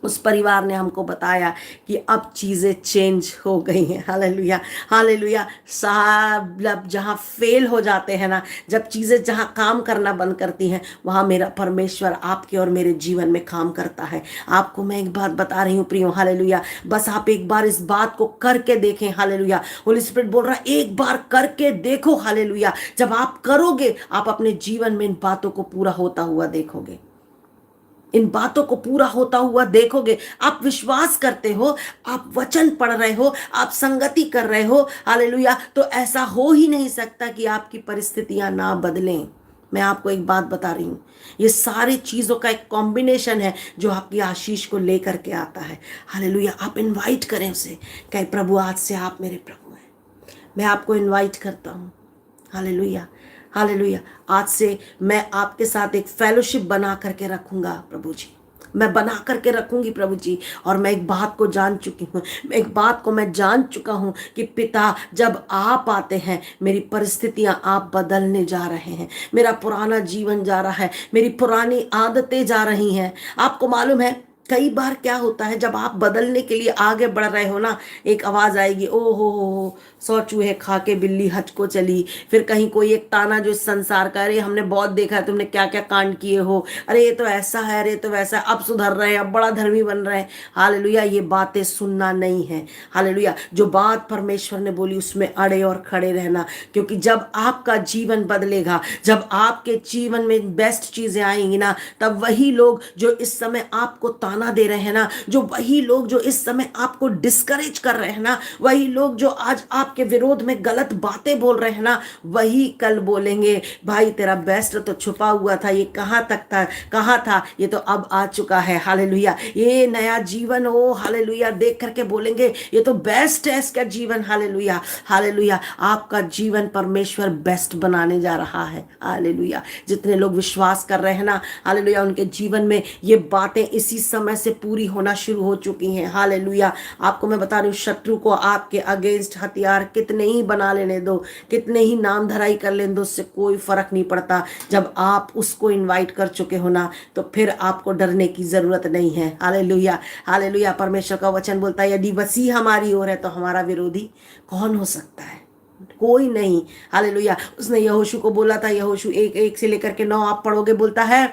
उस परिवार ने हमको बताया कि अब चीजें चेंज हो गई हैं, हालेलुया, हालेलुया। साहब जहाँ फेल हो जाते हैं ना, जब चीजें जहाँ काम करना बंद करती हैं, वहाँ मेरा परमेश्वर आपके और मेरे जीवन में काम करता है। आपको मैं एक बात बता रही हूँ प्रियो, हालेलुया, बस आप एक बार इस बात को करके देखें, हालेलुया। होली स्पिरिट बोल रहा है एक बार करके देखो, हालेलुया। जब आप करोगे, आप अपने जीवन में इन बातों को पूरा होता हुआ देखोगे, इन बातों को पूरा होता हुआ देखोगे। आप विश्वास करते हो, आप वचन पढ़ रहे हो, आप संगति कर रहे हो, हालेलुया, तो ऐसा हो ही नहीं सकता कि आपकी परिस्थितियां ना बदलें। मैं आपको एक बात बता रही हूं, ये सारी चीजों का एक कॉम्बिनेशन है जो आपकी आशीष को लेकर के आता है, हालेलुया। आप इनवाइट करें उसे, कहे प्रभु आज से आप मेरे प्रभु हैं। मैं आपको इनवाइट करता हूं, हालेलुया, हालेलुया। आज से मैं आपके साथ एक फेलोशिप बना करके रखूंगा प्रभु जी, मैं बना करके रखूंगी प्रभु जी। और मैं एक बात को जान चुकी हूँ, एक बात को मैं जान चुका हूँ कि पिता जब आप आते हैं, मेरी परिस्थितियां आप बदलने जा रहे हैं, मेरा पुराना जीवन जा रहा है, मेरी पुरानी आदतें जा रही हैं। आपको मालूम है कई बार क्या होता है, जब आप बदलने के लिए आगे बढ़ रहे हो ना, एक आवाज आएगी, ओ हो 100 चूहे खा के बिल्ली हज को चली। फिर कहीं कोई एक ताना जो इस संसार का, अरे हमने बहुत देखा है, तुमने क्या क्या कांड किए हो, अरे ये तो ऐसा है, अरे तो वैसा, अब सुधर रहे हैं, अब बड़ा धर्मी बन रहे हैं, हालेलुया। ये बातें सुनना नहीं है, हालेलुया। जो बात परमेश्वर ने बोली उसमें अड़े और खड़े रहना, क्योंकि जब आपका जीवन बदलेगा, जब आपके जीवन में बेस्ट चीजें आएंगी ना, तब वही लोग जो इस समय आपको ताना दे रहे हैं ना, जो वही लोग जो इस समय आपको डिस्करेज कर रहे हैं ना, वही लोग जो आज आपके विरोध में गलत बातें बोल रहे हैं ना, वही कल बोलेंगे भाई तेरा बेस्ट तो छुपा हुआ था, ये कहां तक था, कहां था, ये तो अब आ चुका है, हालेलुया। ये नया जीवन हो, हालेलुया, देख करके बोलेंगे ये तो बेस्ट है इसका जीवन, हालेलुया, हालेलुया। आपका जीवन परमेश्वर बेस्ट बनाने जा रहा है, हालेलुया। जितने लोग विश्वास कर रहे हैं ना, हालेलुया, उनके जीवन में ये बातें इसी समय से पूरी होना शुरू हो चुकी हैं, हालेलुया। आपको मैं बता रही हूँ, शत्रु को आपके अगेंस्ट हथियार कितने ही बना लेने दो, कितने ही नाम धराई कर लेने दो, उससे कोई फर्क नहीं पड़ता। जब आप उसको इनवाइट कर चुके हो ना, तो फिर आपको डरने की जरूरत नहीं है, हालेलुया, हालेलुया। परमेश्वर का वचन बोलता है यदि मसीह हमारी ओर है तो हमारा विरोधी कौन हो सकता है, कोई नहीं, हालेलुया। उसने यहोशू को बोला था, यहोशू 1:1 से लेकर के 9 आप पढ़ोगे, बोलता है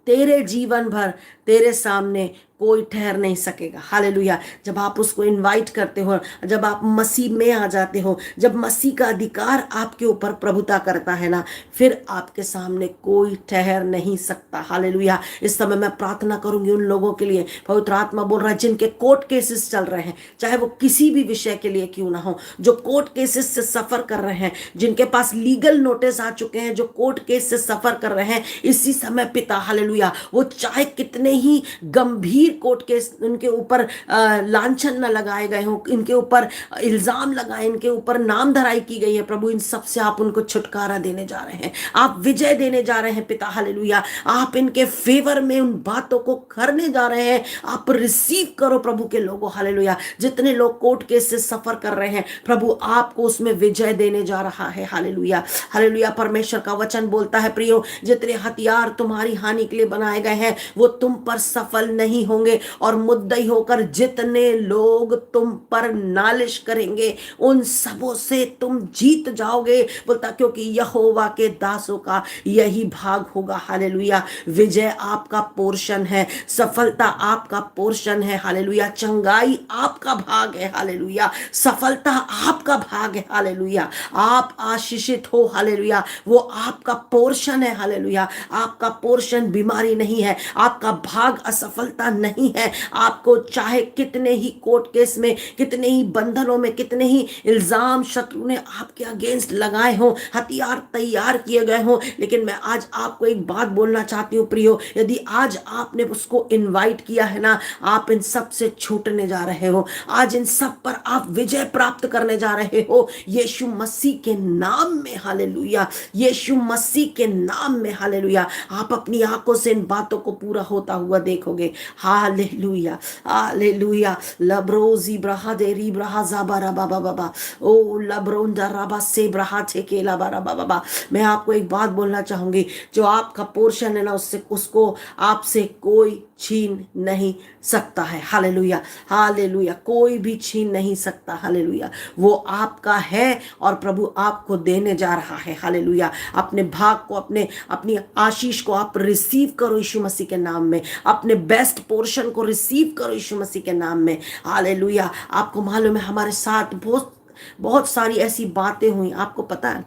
तेरे जीवन भर तेरे सामने कोई ठहर नहीं सकेगा, हालेलुया। जब आप उसको इनवाइट करते हो, जब आप मसीह में आ जाते हो, जब मसीह का अधिकार आपके ऊपर प्रभुता करता है ना, फिर आपके सामने कोई ठहर नहीं सकता, हालेलुया। इस समय मैं प्रार्थना करूंगी उन लोगों के लिए, पवित्र आत्मा बोल रहा है जिनके कोर्ट केसेस चल रहे हैं, चाहे वो किसी भी विषय के लिए क्यों ना हो, जो कोर्ट केसेस से सफर कर रहे हैं, जिनके पास लीगल नोटिस आ चुके हैं, जो कोर्ट केस से सफर कर रहे हैं, इसी समय पिता, हालेलुया, वो चाहे कितने ही गंभीर कोर्ट केस उनके ऊपर लांछन न लगाए गए हों, इनके ऊपर इल्जाम लगाए, इनके ऊपर नाम धराई की गई है, प्रभु इन सब से आप उनको छुटकारा देने जा रहे हैं, आप विजय देने जा रहे हैं पिता, हालेलुया। आप इनके फेवर में उन बातों को करने जा रहे हैं, आप रिसीव करो प्रभु के लोगों, हालेलुया। जितने लोग कोर्ट केस से सफर कर रहे हैं, प्रभु आपको उसमें विजय देने जा रहा है, हालेलुया, हालेलुया। परमेश्वर का वचन बोलता है प्रियो, जितने हथियार तुम्हारी हानि के लिए बनाए गए हैं वो तुम पर सफल नहीं होंगे और मुद्दई होकर जितने लोग तुम पर नालिश करेंगे उन सबों से तुम जीत जाओगे। बोलता क्योंकि यहोवा के दासों का यही भाग होगा। हालेलुया। विजय आपका पोर्शन है, सफलता आपका पोर्शन है। हालेलुया। चंगाई आपका भाग है। हालेलुया। सफलता आपका भाग है। हालेलुया। आप आशीषित हो। हालेलुया। वो आपका पोर्शन है। हालेलुया। आपका पोर्शन बीमारी नहीं है, आपका भाग असफलता नहीं है। आपको चाहे कितने ही कोर्ट केस में, कितने ही बंधनों में, कितने ही इल्जाम शत्रु ने आपके अगेंस्ट लगाए हों, हथियार तैयार किए गए हों, लेकिन मैं आज आपको एक बात बोलना चाहती हूँ प्रियो, यदि आज आपने उसको इनवाइट किया है ना, आप इन सब से छूटने जा रहे हो। आज इन सब पर आप विजय प्राप्त करने जा रहे हो यीशु मसीह के नाम में। हालेलुया। यीशु मसीह के नाम में। हालेलुया। आप अपनी आंखों से इन बातों को पूरा होता हुआ देखोगे। हालेलुया। हालेलुया। लब्रोजी ब्रहा देरी ब्रहा जाबारा बाबा बाबा ओ लब्रोंदा राबा से ब्रहा ठेकेला बारा बाबा बाबा। मैं आपको एक बात बोलना चाहूंगी, जो आपका पोर्शन है ना, उससे उसको आपसे कोई छीन नहीं सकता है। हालेलुया। हालेलुया। कोई भी छीन नहीं सकता। हालेलुया। वो आपका है और प्रभु आपको देने जा रहा है। हालेलुया। अपने भाग को, अपनी आशीष को आप रिसीव करो यीशु मसीह के नाम में। अपने बेस्ट पोर्शन को रिसीव करो यीशु मसीह के नाम में। हालेलुया। आपको मालूम है हमारे साथ बहुत बहुत सारी ऐसी बातें हुई। आपको पता है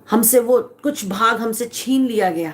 हमसे वो कुछ भाग हमसे छीन लिया गया,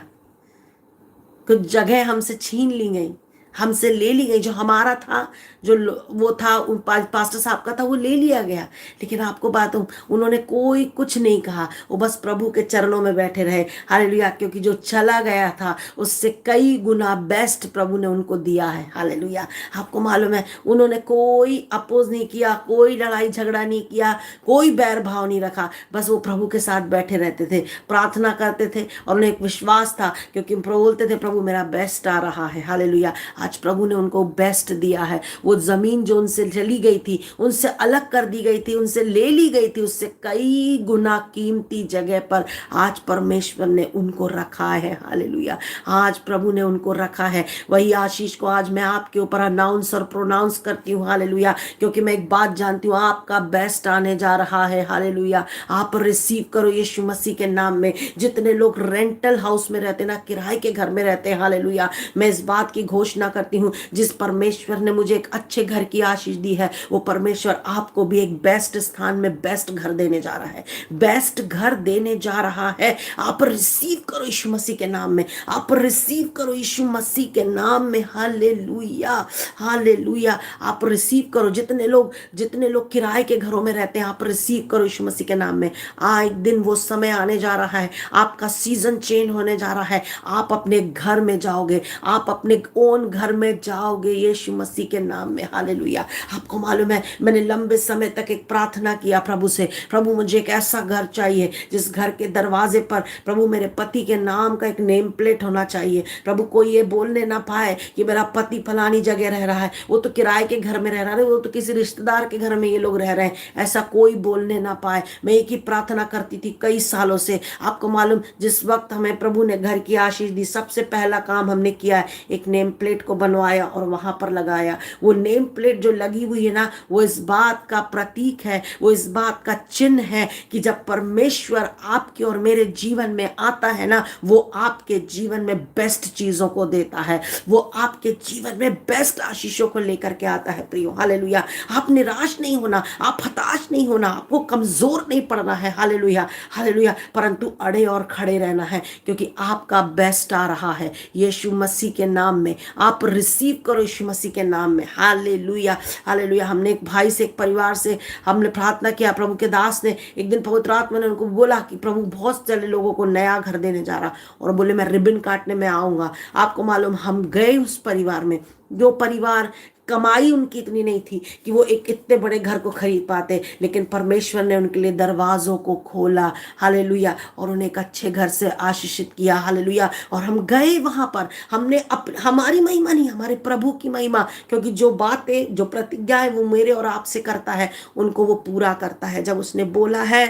कुछ जगह हमसे छीन ली गई, हमसे ले ली गई। जो हमारा था, जो वो था पास्टर साहब का था, वो ले लिया गया। लेकिन आपको बात हूँ, उन्होंने कोई कुछ नहीं कहा, वो बस प्रभु के चरणों में बैठे रहे। हालेलुया। क्योंकि जो चला गया था उससे कई गुना बेस्ट प्रभु ने उनको दिया है। हालेलुया। आपको मालूम है उन्होंने कोई अपोज नहीं किया, कोई लड़ाई झगड़ा नहीं किया, कोई बैर भाव नहीं रखा। बस वो प्रभु के साथ बैठे रहते थे, प्रार्थना करते थे और उन्हें एक विश्वास था, क्योंकि प्रभु बोलते थे प्रभु मेरा बेस्ट आ रहा है। हालेलुया। आज प्रभु ने उनको बेस्ट दिया है। वो जमीन जो उनसे चली गई थी, उनसे अलग कर दी गई थी, उनसे ले ली गई थी, उससे कई गुना कीमती जगह पर आज परमेश्वर ने उनको रखा है। हालेलुया। आज प्रभु ने उनको रखा है। वही आशीष को आज मैं आपके ऊपर अनाउंस और प्रोनाउंस करती हूँ। हालेलुया। क्योंकि मैं एक बात जानती हूँ, आपका बेस्ट आने जा रहा है। हालेलुया। आप रिसीव करो यीशु मसीह के नाम में। जितने लोग रेंटल हाउस में रहते ना, किराए के घर में रहते हैं, हालेलुया, मैं इस बात की घोषणा करती हूँ, जिस परमेश्वर ने मुझे एक अच्छे घर की आशीष दी है, वो परमेश्वर आपको भी एक बेस्ट स्थान में बेस्ट घर देने जा रहा है, बेस्ट घर देने जा रहा है। आप रिसीव करो यीशु मसीह के नाम में, आप रिसीव करो यीशु मसीह के नाम में। हालेलुया। हालेलुया। आप रिसीव करो। जितने लोग किराए के घरों में रहते हैं, आप रिसीव करो यीशु मसीह के नाम में। एक दिन वो समय आने जा रहा है, आपका सीजन चेंज होने जा रहा है। आप अपने घर में जाओगे, आप अपने ओन घर में जाओगे यीशु मसीह के नाम में। हालेलुया। आपको मालूम है मैंने लंबे समय तक एक प्रार्थना किया प्रभु से, प्रभु मुझे एक ऐसा घर चाहिए जिस घर के दरवाजे पर प्रभु मेरे पति के नाम का एक नेम प्लेट होना चाहिए। प्रभु कोई ये बोलने ना पाए कि मेरा पति फलानी जगह रह रहा है, वो तो किराए के घर में रह रहा है, वो तो किसी रिश्तेदार के घर में ये लोग रह रहे हैं, ऐसा कोई बोलने ना पाए। मैं एक ही प्रार्थना करती थी कई सालों से। आपको मालूम जिस वक्त हमें प्रभु ने घर की आशीष दी, सबसे पहला काम हमने किया है, एक नेम प्लेट को बनवाया और वहां पर लगाया। वो नेम प्लेट जो लगी हुई है ना, वो इस बात का प्रतीक है, वो इस बात का चिन्ह है कि जब परमेश्वर आपके और मेरे जीवन में आता है ना, वो आपके जीवन में बेस्ट चीजों को देता है, वो आपके जीवन में बेस्ट आशीषों को लेकर के आता है। प्रियो हालेलुया। आप निराश नहीं होना, आप हताश नहीं होना, आपको कमजोर नहीं पड़ना है। हालेलुया। हालेलुया। परंतु अड़े और खड़े रहना है, क्योंकि आपका बेस्ट आ रहा है यीशु मसीह के नाम में। आप रिसीव करो यीशु मसीह के नाम में। हालेलुया। हालेलुया। हमने एक भाई से, एक परिवार से हमने प्रार्थना किया, प्रभु के दास ने एक दिन पवित्र आत्मा ने उनको बोला कि प्रभु बहुत सारे लोगों को नया घर देने जा रहा, और बोले मैं रिबन काटने में आऊंगा। आपको मालूम हम गए उस परिवार में, जो परिवार कमाई उनकी इतनी नहीं थी कि वो एक इतने बड़े घर को खरीद पाते, लेकिन परमेश्वर ने उनके लिए दरवाजों को खोला। हालेलुया। और उन्हें एक अच्छे घर से आशीषित किया। हालेलुया। और हम गए वहां पर, हमने हमारी महिमा नहीं, हमारे प्रभु की महिमा, क्योंकि जो बातें, जो प्रतिज्ञा है वो मेरे और आपसे करता है, उनको वो पूरा करता है। जब उसने बोला है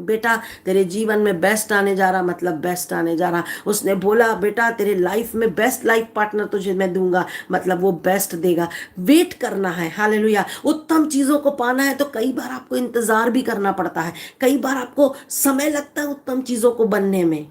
बेटा तेरे जीवन में बेस्ट आने जा रहा, मतलब बेस्ट आने जा रहा। उसने बोला बेटा तेरे लाइफ में बेस्ट लाइफ पार्टनर तुझे मैं दूंगा, मतलब वो बेस्ट देगा। वेट करना है, हालेलुया। उत्तम चीजों को पाना है तो कई बार आपको इंतजार भी करना पड़ता है, कई बार आपको समय लगता है उत्तम चीजों को बनने में।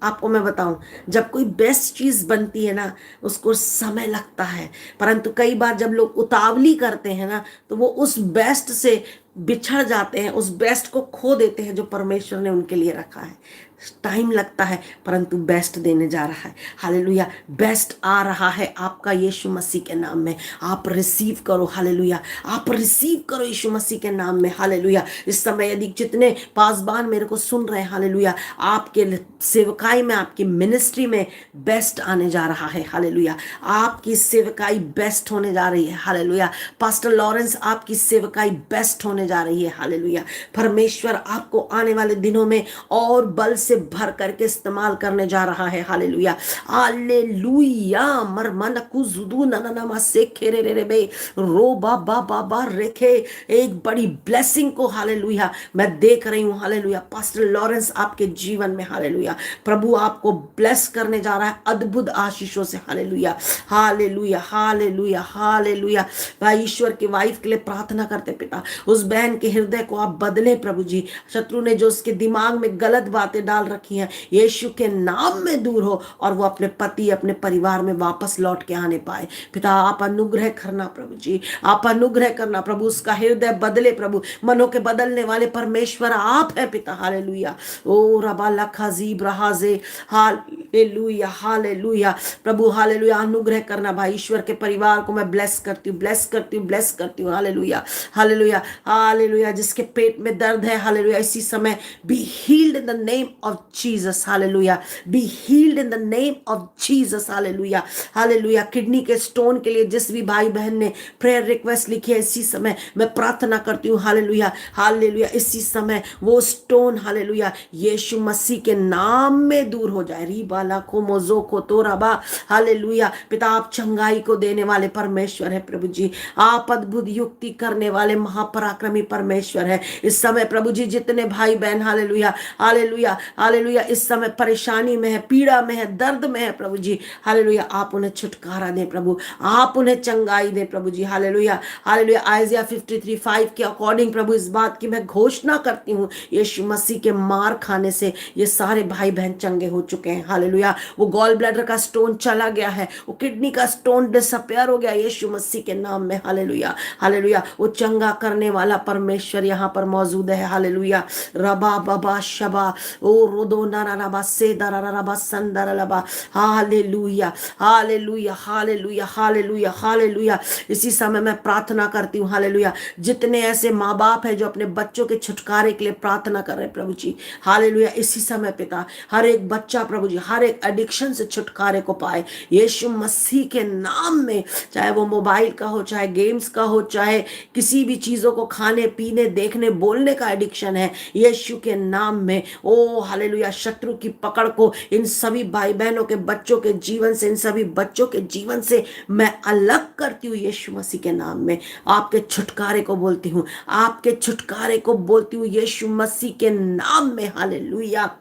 आपको मैं बताऊं, जब कोई बेस्ट चीज बनती है ना, उसको समय लगता है, परंतु कई बार जब लोग उतावली करते हैं ना, तो वो उस बेस्ट से बिछड़ जाते हैं, उस बेस्ट को खो देते हैं जो परमेश्वर ने उनके लिए रखा है। टाइम लगता है परंतु बेस्ट देने जा रहा है, हालेलुया। बेस्ट आ रहा है आपका यीशु मसीह के नाम में। आप रिसीव करो, हालेलुया। आप रिसीव करो यीशु मसीह के नाम में, हालेलुया। इस समय यदि जितने पासबान मेरे को सुन रहे हैं, हालेलुया, आपके सेवकाई में, आपकी मिनिस्ट्री में बेस्ट आने जा रहा है, हालेलुया। आपकी सेवकाई बेस्ट होने जा रही है, हालेलुया। पास्टर लॉरेंस, आपकी सेवकाई बेस्ट होने जा रही है, हालेलुया। परमेश्वर आपको आने वाले दिनों में और बल से भर करके इस्तेमाल करने जा रहा है, हालेलुया, हालेलुया। मरमन कुजुदू नननमा से खेरे रे रे बे रो बाबा बाबा रेखे, एक बड़ी ब्लेसिंग को, हालेलुया, मैं देख रही हूं, हालेलुया। पास्टर लॉरेंस आपके जीवन में, हालेलुया, प्रभु आपको ब्लेस करने जा रहा है अद्भुत आशीषों से, हालेलुया, हालेलुया, हालेलुया, हालेलुया। भाई ईश्वर की वाइफ के लिए प्रार्थना करते पिता, उस बहन के हृदय को आप बदले प्रभु जी। शत्रु ने जो उसके दिमाग में गलत बातें डाल रखी हैं, यीशु के नाम में दूर हो और वो अपने पति, अपने परिवार में वापस लौट के आने पाए। पिता आप अनुग्रह करना प्रभु जी, आप अनुग्रह करना प्रभु, उसका हृदय बदले प्रभु। मनों के बदलने वाले परमेश्वर आप है पिता, हालेलुया। ओ रबा लखाजीब रहाजे, हालेलुया, हालेलुया प्रभु, हालेलुया। अनुग्रह करना भाई ईश्वर के परिवार को मैं ब्लेस करती हूँ, ब्लेस करती हूँ, ब्लेस करती हूँ, हालेलुया, हालेलुया, हालेलुया। जिसके पेट में दर्द है, हालेलुया, इसी समय be healed in the name of Jesus, hallelujah, be healed in the name of Jesus, hallelujah, hallelujah. Kidney के स्टोन के लिए जिस भी भाई बहन ने प्रेयर रिक्वेस्ट लिखी है, इसी समय मैं प्रार्थना करती हूँ, हालेलुया, हालेलुया। इसी समय वो स्टोन, हालेलुया, यीशु मसीह के नाम में दूर हो जाए। रीबाला को मोजो को तोराबा, हालेलुया। पिता आप चंगाई को देने वाले परमेश्वर है प्रभु जी, आप अद्भुत युक्ति करने वाले महापराक्रमी परमेश्वर है। इस समय प्रभु जी जितने भाई बहन, हालेलुया, हालेलुया, हालेलुया, इस समय परेशानी में है, पीड़ा में है, दर्द में है प्रभु जी, हालेलुया, आप उन्हें छुटकारा दें प्रभु, आप उन्हें चंगाई दें प्रभु जी, हालेलुया, हालेलुया। आइजिया 53:5 के अकॉर्डिंग प्रभु इस बात की मैं घोषणा करती हूँ, यीशु मसीह के मार खाने से ये सारे भाई बहन चंगे हो चुके हैं, हालेलुया। वो गॉल ब्लैडर का स्टोन चला गया है, वो किडनी का स्टोन डिसअपियर हो गया यीशु मसीह के नाम में, हालेलुया, हालेलुया। वो चंगा करने वाला परमेश्वर यहाँ पर मौजूद है, हालेलुया। रबा बबा शबा ओ रोदो नारा रबा से दरा रबा संदर लबा, hallelujah, hallelujah, hallelujah, hallelujah, hallelujah. इसी समय मैं प्रार्थना करती हूँ, हालेलुया। जितने ऐसे माँ बाप हैं जो अपने बच्चों के छुटकारे के लिए प्रार्थना कर रहे हैं प्रभु जी, हालेलुया, इसी समय पिता हर एक बच्चा प्रभु जी हर एक एडिक्शन से छुटकारे को पाए यीशु मसीह के नाम में। चाहे वो मोबाइल का हो, चाहे गेम्स का हो, चाहे किसी भी चीजों को खाने पीने देखने बोलने का एडिक्शन है, यीशु के नाम में ओ हालेलुया, शत्रु की पकड़ को इन सभी भाई बहनों के बच्चों के जीवन से, इन सभी बच्चों के जीवन से मैं अलग करती हूँ यीशु मसीह के नाम में। आपके छुटकारे को बोलती हूँ, आपके छुटकारे को बोलती हूँ यीशु मसीह के नाम में, हालेलुया,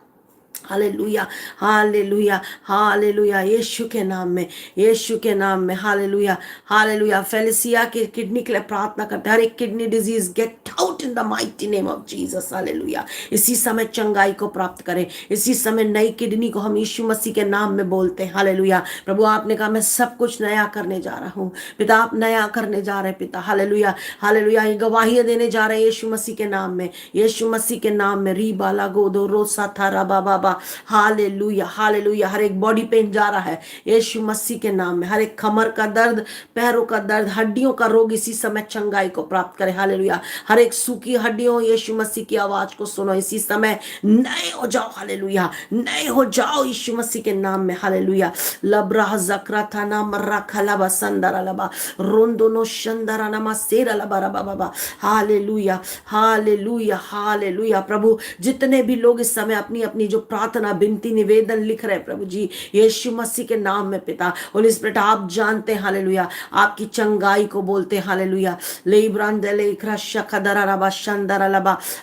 हालेलुया, हालेलुया, हालेलुया, यीशु के नाम में, यीशु के नाम में, हालेलुया, हालेलुया। फेलिसिया के किडनी के लिए प्रार्थना करते हैं, हर एक kidney disease get out in the mighty name of Jesus, hallelujah. इसी समय चंगाई को प्राप्त करें, इसी समय नई किडनी को हम यीशु मसीह के नाम में बोलते हैं, हालेलुया। प्रभु आपने कहा मैं सब कुछ नया करने जा रहा हूँ, पिता आप नया करने जा रहे हैं पिता, हालेलुया, हालेलुया। ये गवाहियां देने जा रहे हैं यीशु मसीह के नाम में, यीशु मसीह के नाम में। री बाला गोदो रोसा था रा बाबा, हालेलुया, हालेलुया। हर एक बॉडी पेन जा रहा है यीशु मसीह के नाम में, हर एक कमर का दर्द, पैरों का दर्द, हड्डियों का रोग इसी समय चंगाई को प्राप्त करे, हालेलुया। हर एक सूखी हड्डियों यीशु मसीह की आवाज को सुनो, इसी समय नए हो जाओ, हालेलुया, नए हो जाओ यीशु मसीह के नाम में, हालेलुया। लबरा जकरा था ना मर्रा खलाबा संदरा लबा रोंदोनो शंदरा नमा सेरा लबा रबा बाबा, हालेलुया, हालेलुया, हालेलुया। प्रभु जितने भी लोग इस समय अपनी अपनी जो प्रार्थना विनती निवेदन लिख रहे प्रभु जी यीशु मसीह के नाम में पिता। होली स्पिरिट आप जानते हैं हालेलुया, आपकी चंगाई को बोलते हैं हालेलुया।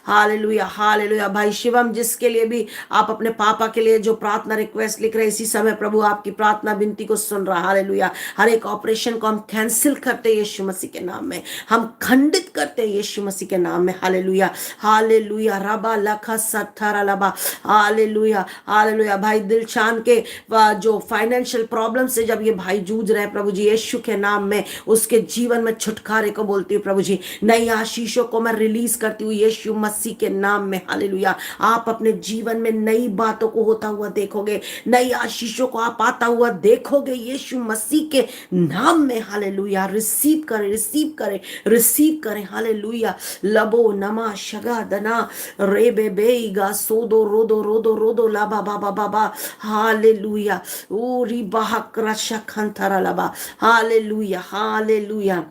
Hallelujah hallelujah. भाई शिवम जिसके लिए भी आप अपने पापा के लिए जो प्रार्थना रिक्वेस्ट लिख रहे हैं, इसी समय प्रभु आपकी प्रार्थना विनती को सुन रहा हालेलुया। हर एक ऑपरेशन को हम कैंसिल करते हैं यीशु मसीह के नाम में, हम खंडित करते हैं यीशु मसीह के नाम में हालेलुया हालेलुया। रबा लखा सत्थरा लबा हालेलुया हालेलुया। भाई दिलशान के जो फाइनेंशियल प्रॉब्लम से जब ये भाई जूझ रहे हैं प्रभु जी यीशु के नाम में, उसके जीवन में छुटकारे को बोलती हूँ प्रभु जी। नई आशीषों को मैं रिलीज करती हूँ यीशु मसीह के नाम में हालेलुया। आप अपने जीवन में नई बातों को होता हुआ देखोगे, नई आशीषों को आप आता हुआ देखोगे यीशु मसीह के नाम में हालेलुया। रिसीव करें रिसीव करें रिसीव करें हालेलुया। लबो नमा शगा दना रे बेगा सोदो रोदो रोदो रोदो लाबा बाबा बाबा हालेलुया। ओ रिबाह क्रशा खंथरा लबा hallelujah hallelujah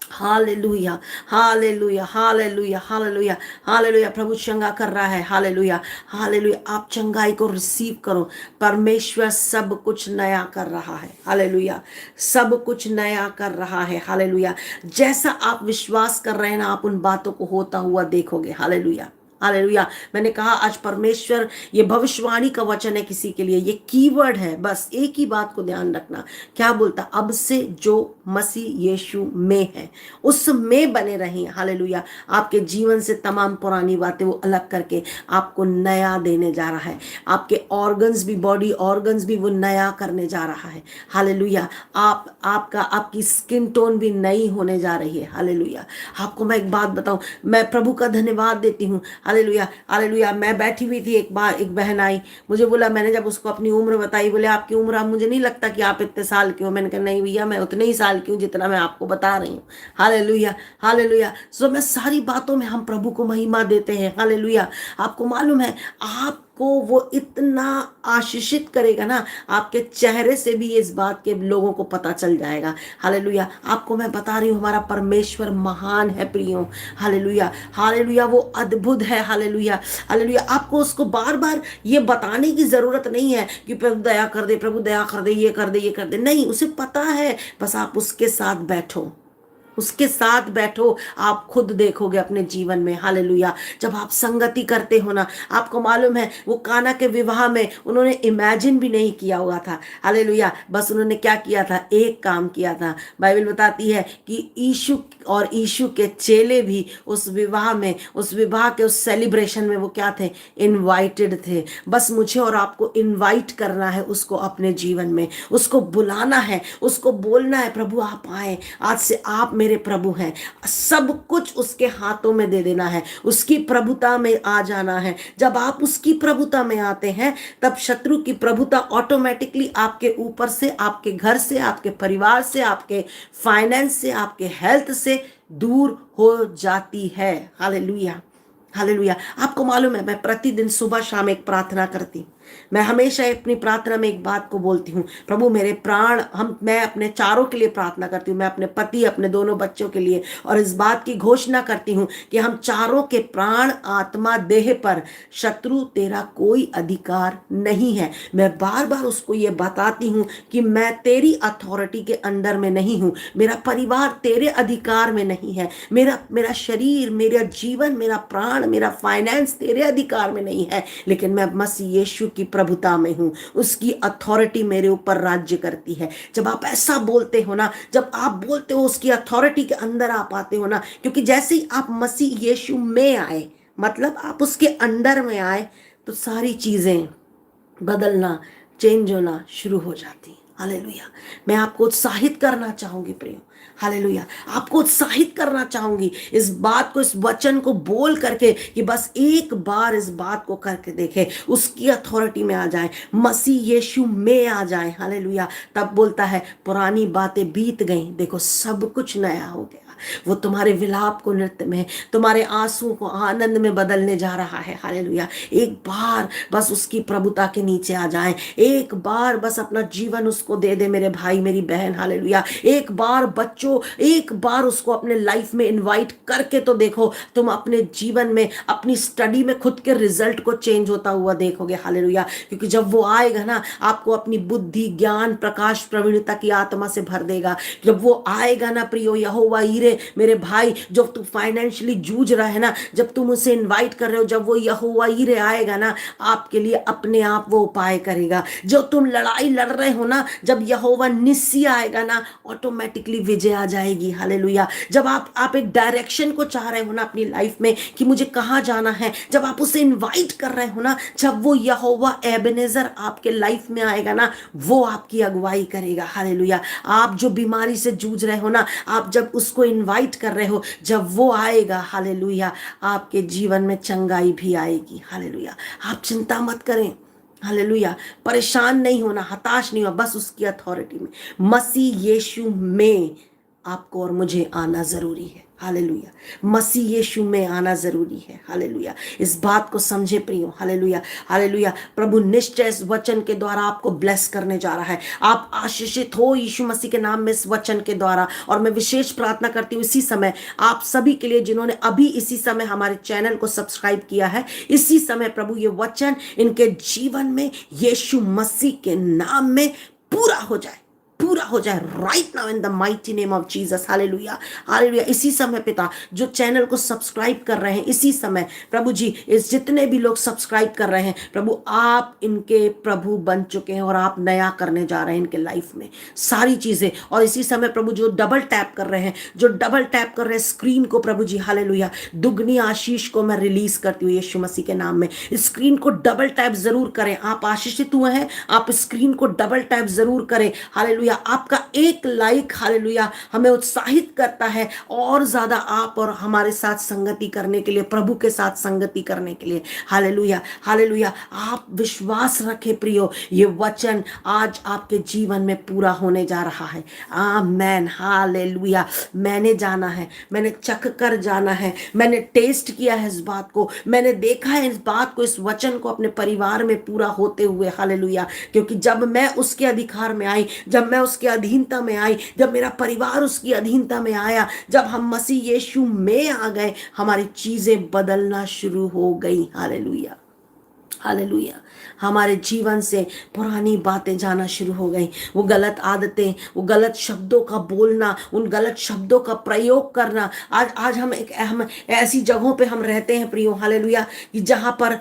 hallelujah hallelujah hallelujah hallelujah hallelujah. प्रभु चंगा कर रहा है हालेलुया हालेलुया। आप चंगाई को रिसीव करो, परमेश्वर सब कुछ नया कर रहा है हालेलुया, सब कुछ नया कर रहा है हालेलुया। जैसा आप विश्वास कर रहे हैं ना, आप उन बातों को होता हुआ देखोगे हालेलुया हालेलुया। मैंने कहा आज परमेश्वर, ये भविष्यवाणी का वचन है किसी के लिए, ये कीवर्ड है, बस एक ही बात को ध्यान रखना। क्या बोलता? अब से जो मसीह यीशु में है उस में बने रहें हालेलुया। आपके जीवन से तमाम पुरानी बातें वो अलग करके आपको नया देने जा रहा है। आपके ऑर्गन्स भी, बॉडी ऑर्गन्स भी वो नया करने जा रहा है हालेलुया। आपकी स्किन टोन भी नई होने जा रही है हालेलुया। आपको मैं एक बात बताऊं, मैं प्रभु का धन्यवाद देती हूँ हालेलुया हालेलुया। मैं बैठी हुई थी, एक बार एक बहन आई, मुझे बोला, मैंने जब उसको अपनी उम्र बताई, बोले आपकी उम्र, अब मुझे नहीं लगता कि आप इतने साल की हो। मैंने कहा नहीं भैया, मैं उतने ही साल की हूँ जितना मैं आपको बता रही हूँ हालेलुया हालेलुया। सो मैं सारी बातों में हम प्रभु को महिमा देते हैं हालेलुया। आपको मालूम है, आपको वो इतना आशीषित करेगा ना, आपके चेहरे से भी इस बात के लोगों को पता चल जाएगा हालेलुया। आपको मैं बता रही हूँ, हमारा परमेश्वर महान है प्रियो हालेलुया हालेलुया। वो अद्भुत है हालेलुया हालेलुया। आपको उसको बार बार ये बताने की जरूरत नहीं है कि प्रभु दया कर दे, प्रभु दया कर दे, ये कर दे, ये कर दे, नहीं, उसे पता है। बस आप उसके साथ बैठो, उसके साथ बैठो, आप खुद देखोगे अपने जीवन में हालेलुया। जब आप संगति करते हो ना, आपको मालूम है वो काना के विवाह में उन्होंने इमेजिन भी नहीं किया हुआ था हालेलुया। बस उन्होंने क्या किया था? एक काम किया था। बाइबल बताती है कि यीशु और यीशु के चेले भी उस विवाह में, उस विवाह के उस सेलिब्रेशन में वो क्या थे? इनवाइटेड थे। बस मुझे और आपको इनवाइट करना है उसको अपने जीवन में, उसको बुलाना है, उसको बोलना है प्रभु आप आए, आज से आप मेरे प्रभु हैं। सब कुछ उसके हाथों में दे देना है, उसकी प्रभुता में आ जाना है। जब आप उसकी प्रभुता में आते हैं, तब शत्रु की प्रभुता ऑटोमेटिकली आपके ऊपर से, आपके घर से, आपके परिवार से, आपके फाइनेंस से, आपके हेल्थ से दूर हो जाती है हालेलुया हालेलुया। आपको मालूम है, मैं प्रतिदिन सुबह शाम एक प्रार्थना करती हूँ। मैं हमेशा अपनी प्रार्थना में एक बात को बोलती हूँ, प्रभु मेरे प्राण, मैं अपने चारों के लिए प्रार्थना करती हूँ, मैं अपने पति, अपने दोनों बच्चों के लिए, और इस बात की घोषणा करती हूँ कि हम चारों के प्राण, आत्मा, देह पर शत्रु तेरा कोई अधिकार नहीं है। मैं बार बार उसको ये बताती हूँ कि मैं तेरी अथॉरिटी के अंडर में नहीं हूँ, मेरा परिवार तेरे अधिकार में नहीं है, मेरा शरीर, मेरा जीवन, मेरा प्राण, मेरा फाइनेंस तेरे अधिकार में नहीं है, लेकिन मैं मसीह यीशु की प्रभुता में हूं, उसकी अथॉरिटी मेरे ऊपर राज्य करती है। जब आप ऐसा बोलते हो ना, जब आप बोलते हो उसकी अथॉरिटी के अंदर आप आते हो ना, क्योंकि जैसे ही आप मसीह यीशु में आए, मतलब आप उसके अंडर में आए, तो सारी चीजें बदलना, चेंज होना शुरू हो जाती। हालेलुया। मैं आपको उत्साहित करना चाहूंगी प्रियो हालेलुया, आपको उत्साहित करना चाहूंगी इस बात को, इस वचन को बोल करके कि बस एक बार इस बात को करके देखें, उसकी अथॉरिटी में आ जाए, मसीह यीशु में आ जाए हालेलुया। तब बोलता है पुरानी बातें बीत गई, देखो सब कुछ नया हो गया। वो तुम्हारे विलाप को नृत्य में, तुम्हारे आंसू को आनंद में बदलने जा रहा है। हालेलुया। एक बार बस उसकी प्रभुता के नीचे आ जाएं, एक बार बस अपना जीवन उसको दे दे मेरे भाई मेरी बहन। हालेलुया। एक बार बच्चों, एक बार उसको अपने लाइफ में इनवाइट करके तो देखो, तुम अपने जीवन में, अपनी स्टडी में खुद के रिजल्ट को चेंज होता हुआ देखोगे। हालेलुया। क्योंकि जब वो आएगा ना, आपको अपनी बुद्धि, ज्ञान, प्रकाश, प्रवीणता की आत्मा से भर देगा। जब वो आएगा ना प्रियो, यहोवा यीरे मेरे भाई, जो तुम फाइनेंशियली जूझ रहा है ना, जब तुम उसे इनवाइट कर रहे हो, जब वो यहोवा यीरे आएगा ना, आपके लिए अपने आप वो उपाय करेगा। जो तुम लड़ाई लड़ रहे हो ना, जब यहोवा निस्सी आएगा ना, ऑटोमेटिकली विजय आ जाएगी। हालेलुया। जब आप एक डायरेक्शन को चाह रहे हो ना अपनी लाइफ में कि मुझे कहाँ जाना है, जब आप उसे इनवाइट कर रहे हो ना, जब वो यहोवा एबेनेजर आपके लाइफ में आएगा ना, वो आपकी अगुवाई करेगा। हालेलुया। आप जो बीमारी से जूझ रहे हो ना, आप जब उसको इनवाइट कर रहे हो, जब वो आएगा, हालेलुया, आपके जीवन में चंगाई भी आएगी। हालेलुया। आप चिंता मत करें। हालेलुया। परेशान नहीं होना, हताश नहीं हो, बस उसकी अथॉरिटी में, मसीह यीशु में आपको और मुझे आना जरूरी है। हालेलुया। मसीह यीशु में आना जरूरी है। हालेलुया। इस बात को समझे प्रियो। हालेलुया। हालेलुया। प्रभु निश्चय इस वचन के द्वारा आपको ब्लेस करने जा रहा है। आप आशीषित हो यीशु मसीह के नाम में इस वचन के द्वारा। और मैं विशेष प्रार्थना करती हूँ इसी समय आप सभी के लिए, जिन्होंने अभी इसी समय हमारे चैनल को सब्सक्राइब किया है, इसी समय प्रभु ये वचन इनके जीवन में यीशु मसीह के नाम में पूरा हो जाए, पूरा हो जाए right now in the mighty name of Jesus. Hallelujah. Hallelujah. इसी समय पिता, जो चैनल को सब्सक्राइब कर रहे हैं, इसी समय प्रभु जी, इस जितने भी लोग सब्सक्राइब कर रहे हैं प्रभु, आप इनके प्रभु बन चुके हैं और आप नया करने जा रहे हैं इनके लाइफ में सारी चीजें। और इसी समय प्रभु जो डबल टैप कर रहे हैं, जो डबल टैप कर रहे हैं स्क्रीन को, प्रभु जी हालेलुया, दुगनी आशीष को मैं रिलीज करती हूँ यीशु मसीह के नाम में। स्क्रीन को डबल टैप जरूर करें। आप आशीषित हुए हैं, आप स्क्रीन को डबल टैप जरूर करें। हालेलुया। आपका एक लाइक हालेलुया हमें उत्साहित करता है और ज्यादा आप और हमारे साथ संगति करने के लिए, प्रभु के साथ संगति करने के लिए। हालेलुया। हालेलुया। आप विश्वास रखें प्रियो, ये वचन आज आपके जीवन में पूरा होने जा रहा है। आमेन। हालेलुया। मैंने जाना है, मैंने चख कर जाना है, मैंने टेस्ट किया है इस बात को, मैंने देखा है इस बात को, इस वचन को अपने परिवार में पूरा होते हुए। हालेलुया। क्योंकि जब मैं उसके अधिकार में आई, जब मैं उसके अधीनता में आई, जब मेरा परिवार उसकी अधीनता में आया, जब हम मसीह यीशु में आ गए, हमारी चीजें बदलना शुरू हो गई। हालेलुया। हालेलुया। हमारे जीवन से पुरानी बातें जाना शुरू हो गई। वो गलत आदतें, वो गलत शब्दों का बोलना, उन गलत शब्दों का प्रयोग करना। आज हम ऐसी जगहों पे हम रहते हैं प्रियो। हालेलुया। कि जहाँ पर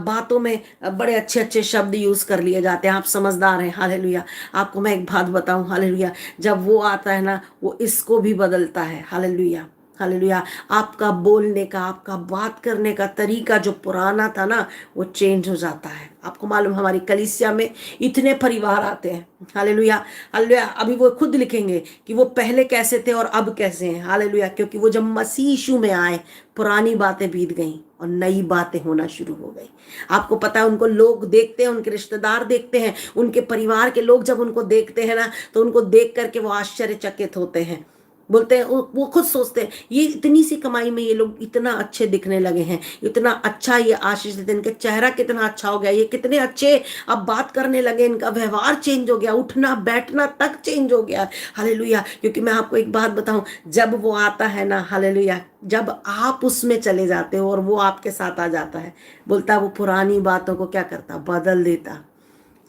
बातों में बड़े अच्छे अच्छे शब्द यूज कर लिए जाते हैं। आप समझदार हैं। हालेलुया। आपको मैं एक बात बताऊं। हालेलुया। जब वो आता है ना, वो इसको भी बदलता है। हालेलुया। हालेलुया। आपका बोलने का, आपका बात करने का तरीका जो पुराना था ना, वो चेंज हो जाता है। आपको मालूम, हमारी कलीसिया में इतने परिवार आते हैं। हालेलुया। हालेलुया। अभी वो खुद लिखेंगे कि वो पहले कैसे थे और अब कैसे हैं। हालेलुया। क्योंकि वो जब मसीह यीशु में आए, पुरानी बातें बीत गई और नई बातें होना शुरू हो गई। आपको पता है, उनको लोग देखते हैं, उनके रिश्तेदार देखते हैं, उनके परिवार के लोग जब उनको देखते हैं ना, तो उनको देख करके वो आश्चर्यचकित होते हैं। बोलते हैं, वो खुद सोचते हैं, ये इतनी सी कमाई में ये लोग इतना अच्छे दिखने लगे हैं, इतना अच्छा ये आशीष देते हैं, इनका चेहरा कितना अच्छा हो गया, ये कितने अच्छे अब बात करने लगे, इनका व्यवहार चेंज हो गया, उठना बैठना तक चेंज हो गया। हालेलुया। क्योंकि मैं आपको एक बात बताऊं, जब वो आता है ना, हालेलुया, जब आप उसमें चले जाते हो और वो आपके साथ आ जाता है, बोलता वो पुरानी बातों को क्या करता, बदल देता,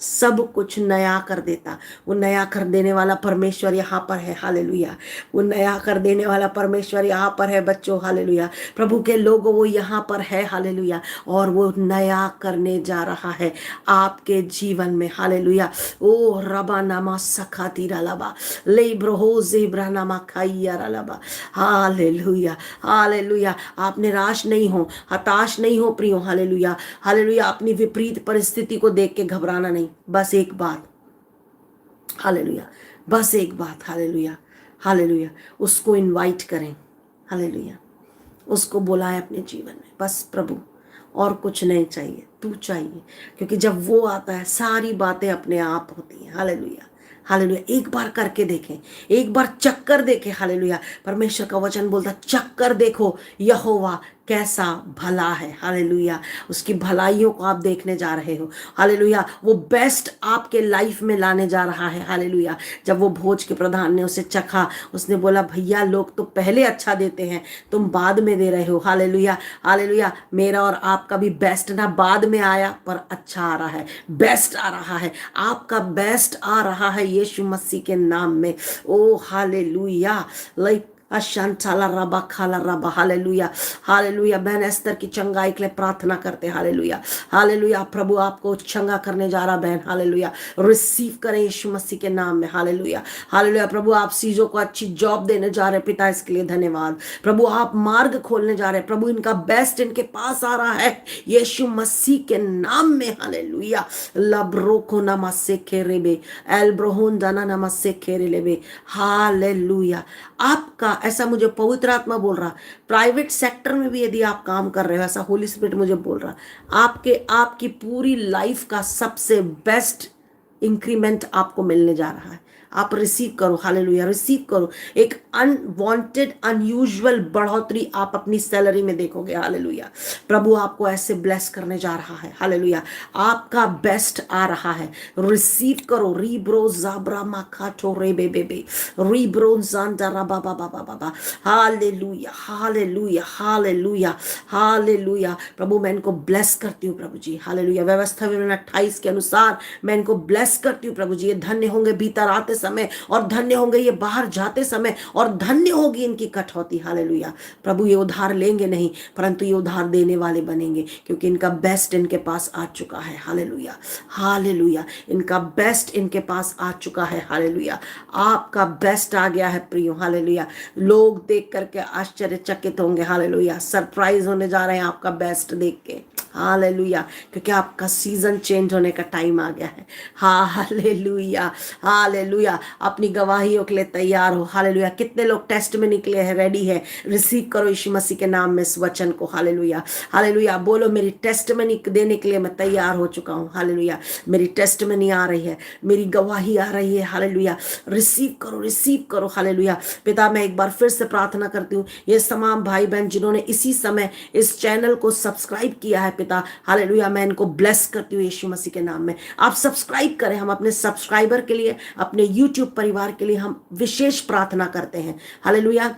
सब कुछ नया कर देता। वो नया कर देने वाला परमेश्वर यहाँ पर है। हालेलुया। वो नया कर देने वाला परमेश्वर यहाँ पर है बच्चों। हालेलुया। प्रभु के लोगों, वो यहाँ पर है। हालेलुया। और वो नया करने जा रहा है आपके जीवन में। हालेलुया। ओ रबा नामा सखाती रलबा ले ब्रहो जेब्रा नामा खाइया रलबा। हालेलुया। हालेलुया। आप निराश नहीं हो, हताश नहीं हो प्रियो। हालेलुया। हालेलुया। अपनी विपरीत परिस्थिति को देख के घबराना नहीं। बस एक बात, हालेलुया, बस एक बात, हालेलुया, हालेलुया, उसको इनवाइट करें। हालेलुया। उसको बुलाएं अपने जीवन में। बस प्रभु, और कुछ नहीं चाहिए, तू चाहिए। क्योंकि जब वो आता है, सारी बातें अपने आप होती हैं। हालेलुया। हालेलुया, एक बार करके देखें, एक बार चक्कर देखें। हालेलुया, परमेश्वर का वचन बोलता चक्कर देखो यहोवा कैसा भला है। हालेलुया, उसकी भलाइयों को आप देखने जा रहे हो। हालेलुया, वो बेस्ट आपके लाइफ में लाने जा रहा है। हालेलुया, जब वो भोज के प्रधान ने उसे चखा, उसने बोला भैया लोग तो पहले अच्छा देते हैं, तुम बाद में दे रहे हो। हालेलुया, हालेलुया, मेरा और आपका भी बेस्ट ना बाद में आया पर अच्छा आ रहा है, बेस्ट आ रहा है, आपका बेस्ट आ रहा है यीशु मसीह के नाम में। ओ हालेलुया, लाइक अशांताला रबा खाला रबा। हालेलुया, हालेलुया, बहन एस्तर की चंगाई के लिए प्रार्थना करते। हालेलुया, हालेलुया, प्रभु आपको चंगा करने जा रहा बहन। हालेलुया, रिसीव करें यीशु मसीह के नाम में। हालेलुया, हालेलुया, प्रभु आप सीजों को अच्छी जॉब देने जा रहे पिता, इसके लिए धन्यवाद। प्रभु आप मार्ग खोलने जा रहे, प्रभु इनका बेस्ट इनके पास आ रहा है यीशु मसीह के नाम में। हालेलुया, लब्रोको नमस्से खेरेबे एल्ब्रोहोन दाना नमस्से खेरेलेबे। हालेलुया, आपका ऐसा मुझे पवित्र आत्मा बोल रहा, प्राइवेट सेक्टर में भी यदि आप काम कर रहे हो, ऐसा होली स्पिरिट मुझे बोल रहा, आपकी पूरी लाइफ का सबसे बेस्ट इंक्रीमेंट आपको मिलने जा रहा है। आप रिसीव करो। हालेलुया, रिसीव करो। एक अनवांटेड अनयूजुअल बढ़ोतरी आप अपनी सैलरी में देखोगे। हालेलुया, प्रभु आपको ऐसे ब्लेस करने जा रहा है। हालेलुया, आपका बेस्ट आ रहा है, रिसीव करो। रीब्रो जाब्रा माखाटो रेबे बेबे रीब्रो जानदारा बाबा बाबा बाबा। हालेलुया, हालेलुया, हालेलुया, हालेलुया, प्रभु मैं इनको ब्लेस करती हूँ प्रभु जी। हालेलुया, व्यवस्था विवरण 28 के अनुसार मैं इनको ब्लेस करती हूँ प्रभु जी। ये धन्य होंगे भीतर आते समय और धन्य होंगे ये बाहर जाते समय और धन्य होगी इनकी कटौती। हालेलुया, प्रभु ये उधार लेंगे नहीं परंतु ये उधार देने वाले बनेंगे, क्योंकि इनका बेस्ट इनके पास आ चुका है। हालेलुया, हालेलुया, इनका बेस्ट इनके पास आ चुका है। हालेलुया, आपका बेस्ट आ गया है प्रियो। हालेलुया, लोग देख करके आश्चर्यचकित होंगे। हालेलुया, सरप्राइज होने जा रहे हैं आपका बेस्ट देख के। हालेलुया, क्योंकि आपका सीजन चेंज होने का टाइम आ गया है। हालेलुया, हालेलुया, अपनी गवाहियों के लिए तैयार हो। हालेलुया, कितने लोग टेस्ट में निकले हैं, रेडी है, रिसीव करो यीशु मसीह के नाम में इस वचन को। हालेलुया, हालेलुया, बोलो मेरी टेस्टमनी देने के लिए मैं तैयार हो चुका हूँ। हालेलुया, मेरी टेस्टमनी आ रही है, मेरी गवाही आ रही है। हालेलुया, रिसीव करो, रिसीव करो। हालेलुया, पिता मैं एक बार फिर से प्रार्थना करती हूँ ये तमाम भाई बहन जिन्होंने इसी समय इस चैनल को सब्सक्राइब किया है पिता। हालेलुया, मैं इनको ब्लेस करती हूँ यीशु मसीह के नाम में। आप सब्सक्राइब करें, हम अपने सब्सक्राइबर के लिए, अपने यूट्यूब परिवार के लिए हम विशेष प्रार्थना करते हैं। हालेलुया,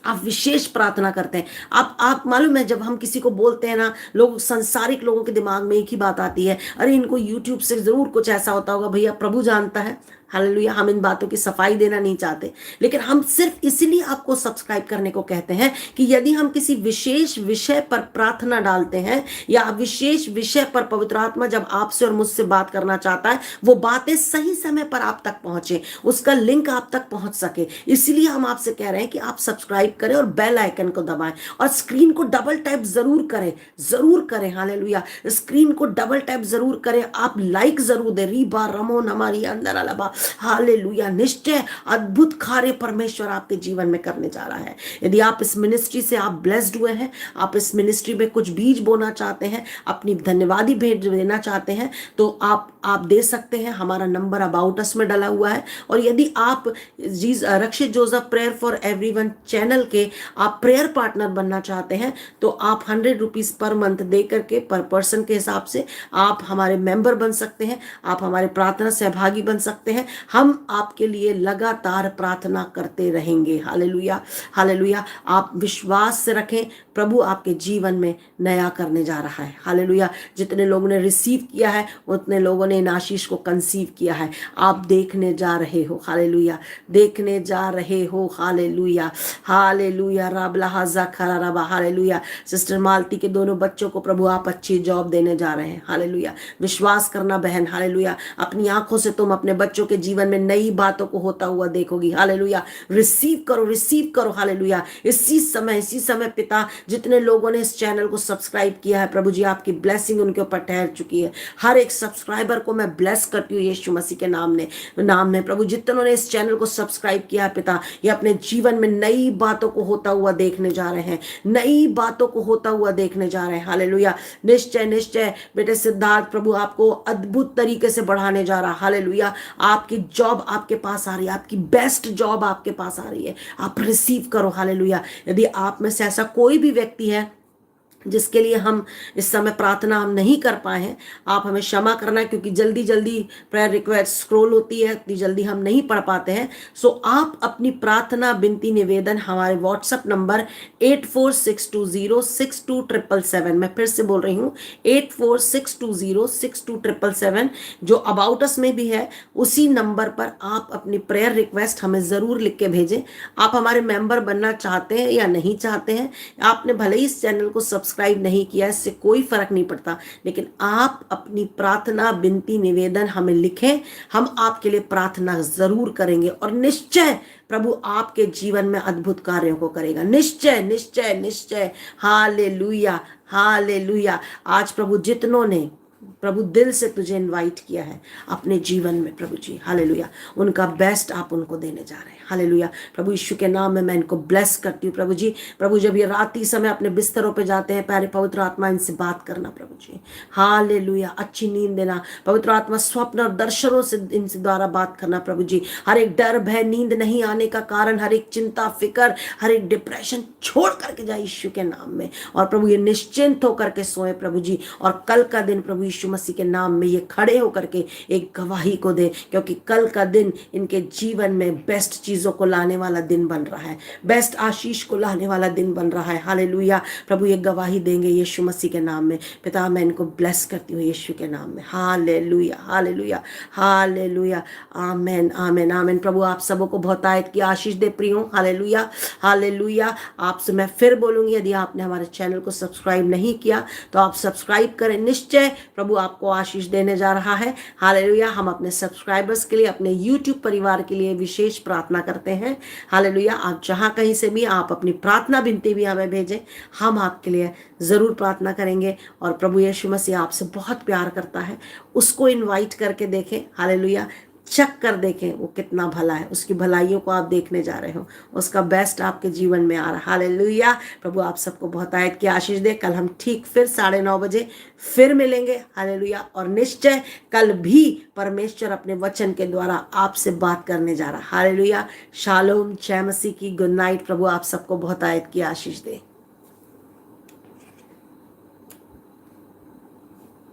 आप विशेष प्रार्थना करते हैं। आप मालूम है, जब हम किसी को बोलते हैं ना, लोग संसारिक लोगों के दिमाग में एक ही बात आती है, अरे इनको यूट्यूब से जरूर कुछ ऐसा होता होगा। भैया प्रभु जानता है। हालेलुया, हम इन बातों की सफाई देना नहीं चाहते, लेकिन हम सिर्फ इसलिए आपको सब्सक्राइब करने को कहते हैं कि यदि हम किसी विशेष विषय पर प्रार्थना डालते हैं या विशेष विषय पर पवित्र आत्मा जब आपसे और मुझसे बात करना चाहता है, वो बातें सही समय पर आप तक पहुंचे, उसका लिंक आप तक पहुंच सके, इसलिए हम आपसे कह रहे हैं कि आप सब्सक्राइब करें और बेल आइकन को दबाएं और स्क्रीन को डबल टैप जरूर करें, जरूर करें। हालेलुया, स्क्रीन को डबल टैप जरूर करें, आप लाइक जरूर दें। रीबा रमोन हमारी अंदर अलबा। हालेलुया, निश्चय अद्भुत कार्य परमेश्वर आपके जीवन में करने जा रहा है। यदि आप इस मिनिस्ट्री से आप ब्लेस्ड हुए हैं, आप इस मिनिस्ट्री में कुछ बीज बोना चाहते हैं, अपनी धन्यवादी भेंट देना चाहते हैं, तो आप दे सकते हैं। हमारा नंबर अबाउट अस में डला हुआ है। और यदि आप Rakshit Joseph prayer for everyone channel के आप प्रेयर पार्टनर बनना चाहते हैं, तो आप 100 रुपीज पर मंथ दे करके पर पर्सन के हिसाब से आप हमारे मेंबर बन सकते हैं, आप हमारे प्रार्थना सहभागी बन सकते हैं। हम आपके लिए लगातार प्रार्थना करते रहेंगे। हालेलुया, हालेलुया, आप विश्वास से रखें, प्रभु आपके जीवन में नया करने जा रहा है। हालेलुया, जितने लोगों ने रिसीव किया है उतने लोगों ने इन आशीष को कंसीव किया है। आप देखने जा रहे हो। हालेलुया, देखने जा रहे हो। हालेलुया, हालेलुया, राबला हाजा खरा रबा। हालेलुया, सिस्टर मालती के दोनों बच्चों को प्रभु आप अच्छी जॉब देने जा रहे हैं। हालेलुया, विश्वास करना बहन। हालेलुया, अपनी आंखों से तुम अपने बच्चों के जीवन में नई बातों को होता हुआ देखोगी। हालेलुया, रिसीव करो, रिसीव करो। हालेलुया, इसी समय पिता जितने लोगों ने इस चैनल को सब्सक्राइब किया है, प्रभु जी आपकी ब्लेसिंग उनके ऊपर ठहर चुकी है। हर एक सब्सक्राइबर को मैं ब्लेस करती हूँ यीशु मसीह के नाम में। प्रभु जितनों ने इस चैनल को सब्सक्राइब किया है पिता, ये अपने जीवन में नई बातों को होता हुआ देखने जा रहे हैं, नई बातों को होता हुआ देखने जा रहे हैं। हालेलुया, निश्चय निश्चय बेटे सिद्धार्थ, प्रभु आपको अद्भुत तरीके से बढ़ाने जा रहा। हालेलुया, आप आपकी जॉब आपके पास आ रही है, आपकी बेस्ट जॉब आपके पास आ रही है, आप रिसीव करो। हालेलुया। यदि आप में से ऐसा कोई भी व्यक्ति है जिसके लिए हम इस समय प्रार्थना हम नहीं कर पाए हैं, आप हमें क्षमा करना, क्योंकि जल्दी जल्दी प्रेयर रिक्वेस्ट स्क्रॉल होती है, इतनी जल्दी हम नहीं पढ़ पाते हैं। सो आप अपनी प्रार्थना विनती निवेदन हमारे व्हाट्सएप नंबर 8462062777, मैं फिर से बोल रही हूँ 8462062777, जो अबाउट अस में भी है, उसी नंबर पर आप अपनी प्रेयर रिक्वेस्ट हमें ज़रूर लिख के भेजें। आप हमारे मेंबर बनना चाहते हैं या नहीं चाहते हैं, आपने भले ही इस चैनल को सब्सक्राइब नहीं किया, इससे कोई फर्क नहीं पड़ता, लेकिन आप अपनी प्रार्थना विनती निवेदन हमें लिखें, हम आपके लिए प्रार्थना जरूर करेंगे और निश्चय प्रभु आपके जीवन में अद्भुत कार्यों को करेगा। निश्चय निश्चय निश्चय। Hallelujah hallelujah. आज प्रभु जितनों ने प्रभु दिल से तुझे इनवाइट किया है अपने जीवन में, प्रभु जी हालेलुया, उनका बेस्ट आप उनको देने जा रहे हैं। हालेलुया। प्रभु यीशु के नाम में मैं इनको ब्लेस करती हूँ प्रभु जी। प्रभु जब ये राती समय अपने बिस्तरों पे जाते हैं, प्यारे पवित्र आत्मा इनसे बात करना प्रभु जी। हालेलुया। अच्छी नींद देना पवित्र आत्मा, स्वप्न और दर्शनों से इनसे द्वारा बात करना प्रभु जी। हर एक डर भय नींद नहीं आने का कारण, हर एक चिंता फिकर, हर एक डिप्रेशन छोड़ करके जाए यीशु के नाम में, और प्रभु ये निश्चिंत होकर के सोए प्रभु जी। और कल का दिन प्रभु यीशु मसीह के नाम में ये खड़े होकर के एक गवाही को दे, क्योंकि कल का दिन इनके जीवन में बेस्ट चीजों को लाने वाला दिन बन रहा है, बेस्ट आशीष को लाने वाला दिन बन रहा है। हालेलुया। प्रभु ये गवाही देंगे यीशु मसीह के नाम में। पिता मैं इनको ब्लेस करती हूँ यीशु के नाम में। Hallelujah hallelujah hallelujah. Amen amen amen. प्रभु आप सबों को बहुत आयत की आशीष दे प्रियो। Hallelujah hallelujah. आपसे मैं फिर बोलूंगी, यदि आपने हमारे चैनल को सब्सक्राइब नहीं किया तो आप सब्सक्राइब करें। निश्चय प्रभु आपको आशीष देने जा रहा है। हालेलुया। हम अपने सब्सक्राइबर्स के लिए, अपने यूट्यूब परिवार के लिए विशेष प्रार्थना करते हैं। हालेलुया। आप जहां कहीं से भी आप अपनी प्रार्थना विनती भी हमें भेजें, हम आपके लिए जरूर प्रार्थना करेंगे। और प्रभु यीशु मसीह आपसे बहुत प्यार करता है, उसको इनवाइट करके देखें। हालेलुया। चेक कर देखें वो कितना भला है, उसकी भलाइयों को आप देखने जा रहे हो, उसका बेस्ट आपके जीवन में आ रहा है। हालेलुया। प्रभु आप सबको बहुत आयत की आशीष दे। कल हम ठीक फिर 9:30 बजे फिर मिलेंगे। हालेलुया। और निश्चय कल भी परमेश्वर अपने वचन के द्वारा आपसे बात करने जा रहा है। हालेलुया। शालोम। जय मसीह की। Good night. प्रभु आप सबको बहुत आयत की आशीष दे।